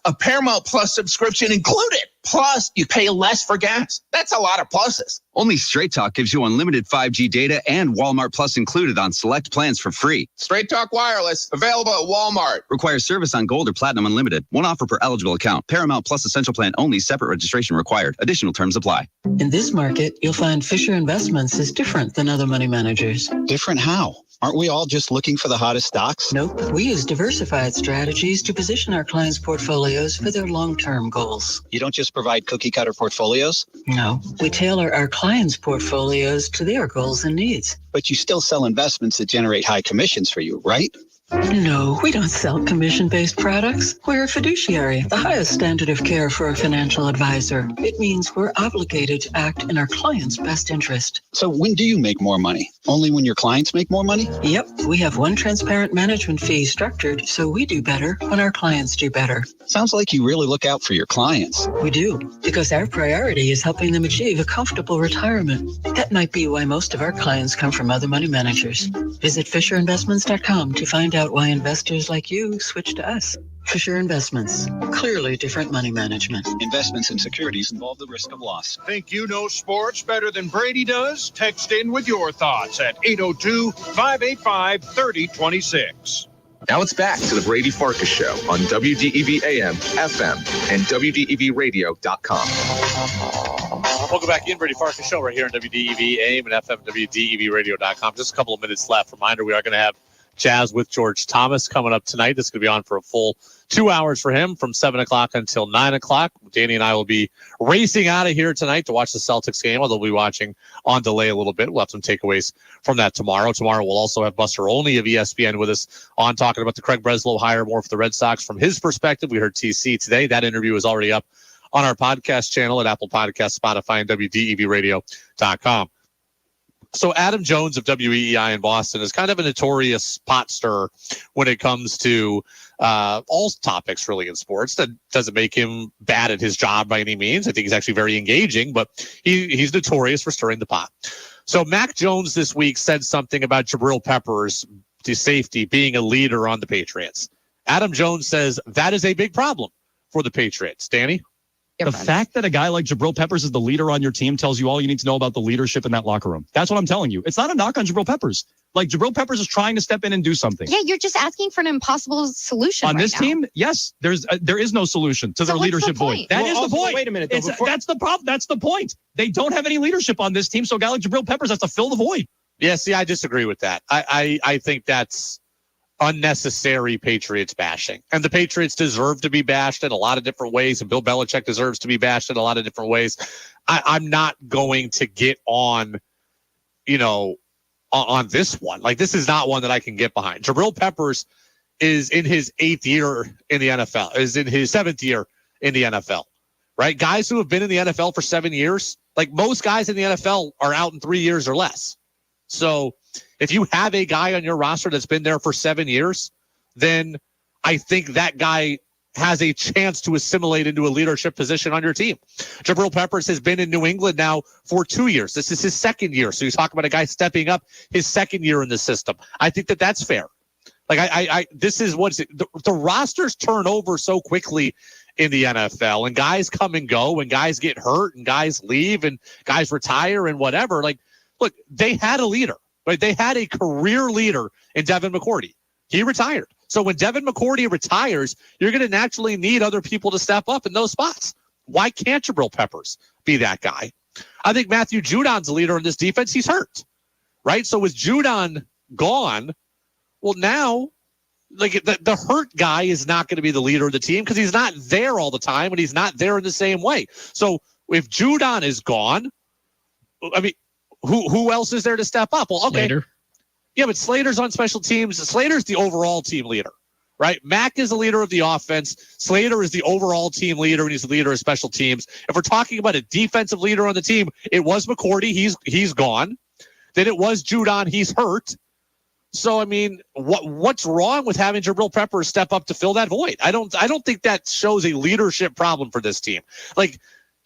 [SPEAKER 26] a Paramount Plus subscription included. Plus, you pay less for gas. That's a lot of pluses.
[SPEAKER 27] Only Straight Talk gives you unlimited 5G data and Walmart Plus included on select plans for free.
[SPEAKER 26] Straight Talk Wireless, available at Walmart.
[SPEAKER 27] Requires service on Gold or Platinum Unlimited. One offer per eligible account. Paramount Plus Essential Plan only. Separate registration required. Additional terms apply.
[SPEAKER 28] In this market, you'll find Fisher Investments is different than other money managers.
[SPEAKER 29] Different how? Aren't we all just looking for the hottest stocks?
[SPEAKER 28] Nope. We use diversified strategies to position our clients' portfolios for their long-term goals.
[SPEAKER 29] You don't just provide cookie-cutter portfolios?
[SPEAKER 28] No. We tailor our clients' portfolios to their goals and needs.
[SPEAKER 29] But you still sell investments that generate high commissions for you, right?
[SPEAKER 28] No, we don't sell commission-based products. We're a fiduciary, the highest standard of care for a financial advisor. It means we're obligated to act in our client's best interest.
[SPEAKER 29] So when do you make more money? Only when your clients make more money?
[SPEAKER 28] Yep, we have one transparent management fee structured so we do better when our clients do better.
[SPEAKER 29] Sounds like you really look out for your clients.
[SPEAKER 28] We do, because our priority is helping them achieve a comfortable retirement. That might be why most of our clients come from other money managers. Visit FisherInvestments.com to find out why investors like you switch to us. Fisher Investments, clearly different money management.
[SPEAKER 29] Investments in securities involve the risk of loss.
[SPEAKER 22] Think you know sports better than Brady does? Text in with your thoughts at 802-585-3026.
[SPEAKER 26] Now it's back to the Brady Farkas Show on WDEV AM, FM, and WDEVradio.com.
[SPEAKER 2] Welcome back in, Brady Farkas Show right here on WDEV AM and FM, WDEVradio.com. Just a couple of minutes left. Reminder, we are going to have Jazz with George Thomas coming up tonight. This is going to be on for a full 2 hours for him from 7 o'clock until 9 o'clock. Danny and I will be racing out of here tonight to watch the Celtics game, although we'll be watching on delay a little bit. We'll have some takeaways from that tomorrow. Tomorrow we'll also have Buster Olney of ESPN with us on talking about the Craig Breslow hire, more for the Red Sox from his perspective. We heard TC today. That interview is already up on our podcast channel at Apple Podcasts, Spotify, and WDEVradio.com. So Adam Jones of WEEI in Boston is kind of a notorious pot stirrer when it comes to all topics really in sports. That doesn't make him bad at his job by any means. I think he's actually very engaging, but he's notorious for stirring the pot. So Mac Jones this week said something about Jabril Peppers, the safety, being a leader on the Patriots. Adam Jones says that is a big problem for the Patriots. Danny?
[SPEAKER 1] The fact that a guy like Jabril Peppers is the leader on your team tells you all you need to know about the leadership in that locker room. That's what I'm telling you. It's not a knock on Jabril Peppers. Like, Jabril Peppers is trying to step in and do something.
[SPEAKER 3] Yeah, you're just asking for an impossible solution
[SPEAKER 1] on
[SPEAKER 3] right
[SPEAKER 1] this
[SPEAKER 3] now.
[SPEAKER 1] team. Yes, there is no solution to their leadership void. That is the point.
[SPEAKER 22] Wait a minute. Though,
[SPEAKER 1] That's the problem. That's the point. They don't have any leadership on this team, so a guy like Jabril Peppers has to fill the void.
[SPEAKER 2] Yeah, see, I disagree with that. I think that's unnecessary Patriots bashing. And the Patriots deserve to be bashed in a lot of different ways, and Bill Belichick deserves to be bashed in a lot of different ways. I'm not going to get on, on this one. Like, this is not one that I can get behind. Jabril Peppers is in his 8th year in the NFL, is in his 7th year in the NFL, right? Guys who have been in the NFL for 7 years, like most guys in the NFL are out in 3 years or less. So if you have a guy on your roster that's been there for 7 years, then I think that guy has a chance to assimilate into a leadership position on your team. Jabril Peppers has been in New England now for 2 years. This is his 2nd year. So you talk about a guy stepping up his 2nd year in the system. I think that that's fair. Like this is what's the rosters turn over so quickly in the NFL, and guys come and go, and guys get hurt, and guys leave, and guys retire, and whatever. Like, look, they had a leader. Right? They had a career leader in Devin McCourty. He retired. So when Devin McCourty retires, you're going to naturally need other people to step up in those spots. Why can't Jabril Peppers be that guy? I think Matthew Judon's a leader in this defense. He's hurt, right? So with Judon gone, well, now like the hurt guy is not going to be the leader of the team because he's not there all the time and he's not there in the same way. So if Judon is gone, I mean, who else is there to step up? Well, okay.
[SPEAKER 24] Slater.
[SPEAKER 2] Yeah, but Slater's on special teams. Slater's the overall team leader, right? Mac is the leader of the offense. Slater is the overall team leader, and he's the leader of special teams. If we're talking about a defensive leader on the team, it was McCourty. He's gone. Then it was Judon. He's hurt. So, I mean, what's wrong with having Jabril Peppers step up to fill that void? I don't think that shows a leadership problem for this team. Like,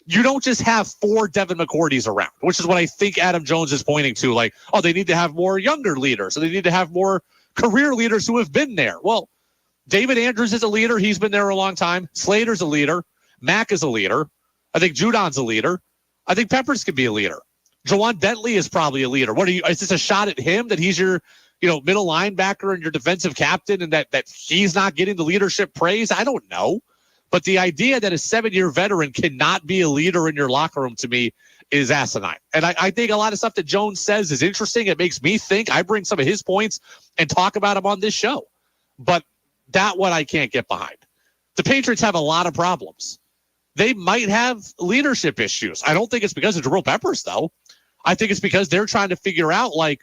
[SPEAKER 2] you don't just have 4 Devin McCourtys around, which is what I think Adam Jones is pointing to. Like, oh, they need to have more younger leaders. So they need to have more career leaders who have been there. Well, David Andrews is a leader. He's been there a long time. Slater's a leader. Mac is a leader. I think Judon's a leader. I think Peppers could be a leader. Jawan Bentley is probably a leader. Is this a shot at him that he's your, middle linebacker and your defensive captain and that he's not getting the leadership praise? I don't know. But the idea that a 7-year veteran cannot be a leader in your locker room, to me, is asinine. And I think a lot of stuff that Jones says is interesting. It makes me think. I bring some of his points and talk about them on this show. But that one I can't get behind. The Patriots have a lot of problems. They might have leadership issues. I don't think it's because of Jabril Peppers, though. I think it's because they're trying to figure out, like,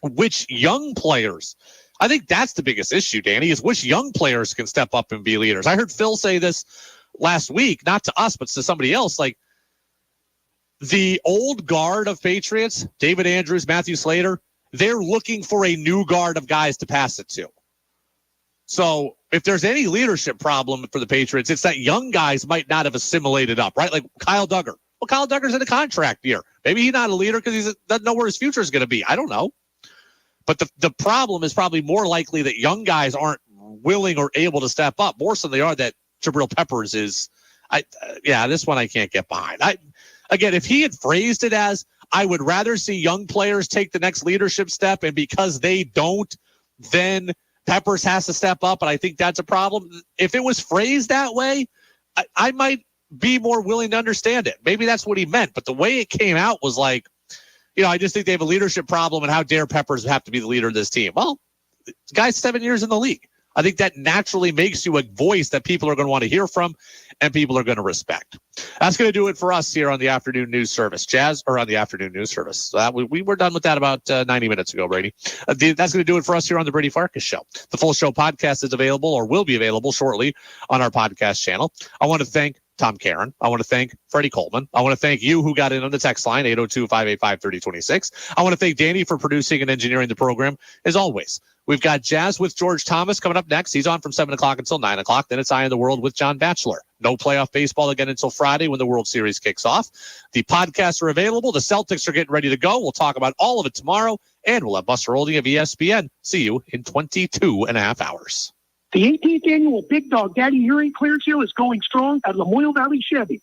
[SPEAKER 2] which young players I think that's the biggest issue, Danny, is which young players can step up and be leaders. I heard Phil say this last week, not to us, but to somebody else, like the old guard of Patriots, David Andrews, Matthew Slater, they're looking for a new guard of guys to pass it to. So if there's any leadership problem for the Patriots, it's that young guys might not have assimilated up, right? Like Kyle Duggar. Well, Kyle Duggar's in a contract year. Maybe he's not a leader because he doesn't know where his future is going to be. I don't know. But the problem is probably more likely that young guys aren't willing or able to step up more so than they are that Jabril Peppers is. This one I can't get behind. Again, if he had phrased it as, I would rather see young players take the next leadership step, and because they don't, then Peppers has to step up, and I think that's a problem. If it was phrased that way, I might be more willing to understand it. Maybe that's what he meant, but the way it came out was like, I just think they have a leadership problem, and how dare Peppers have to be the leader of this team? Well, the guy's 7 years in the league. I think that naturally makes you a voice that people are going to want to hear from and people are going to respect. That's going to do it for us here on the afternoon news service. On the afternoon news service. So we were done with that about 90 minutes ago, Brady. That's going to do it for us here on the Brady Farkas Show. The full show podcast is available or will be available shortly on our podcast channel. I want to thank Tom Caron. I want to thank Freddie Coleman. I want to thank you who got in on the text line, 802-585-3026. I want to thank Danny for producing and engineering the program. As always, we've got Jazz with George Thomas coming up next. He's on from 7 o'clock until 9 o'clock. Then it's Eye on the World with John Batchelor. No playoff baseball again until Friday when the World Series kicks off. The podcasts are available. The Celtics are getting ready to go. We'll talk about all of it tomorrow, and we'll have Buster Olding of ESPN. See you in 22 and a half hours.
[SPEAKER 14] The 18th annual Big Dog Daddy Hearing Clearance Sale is going strong at Lamoille Valley Chevy.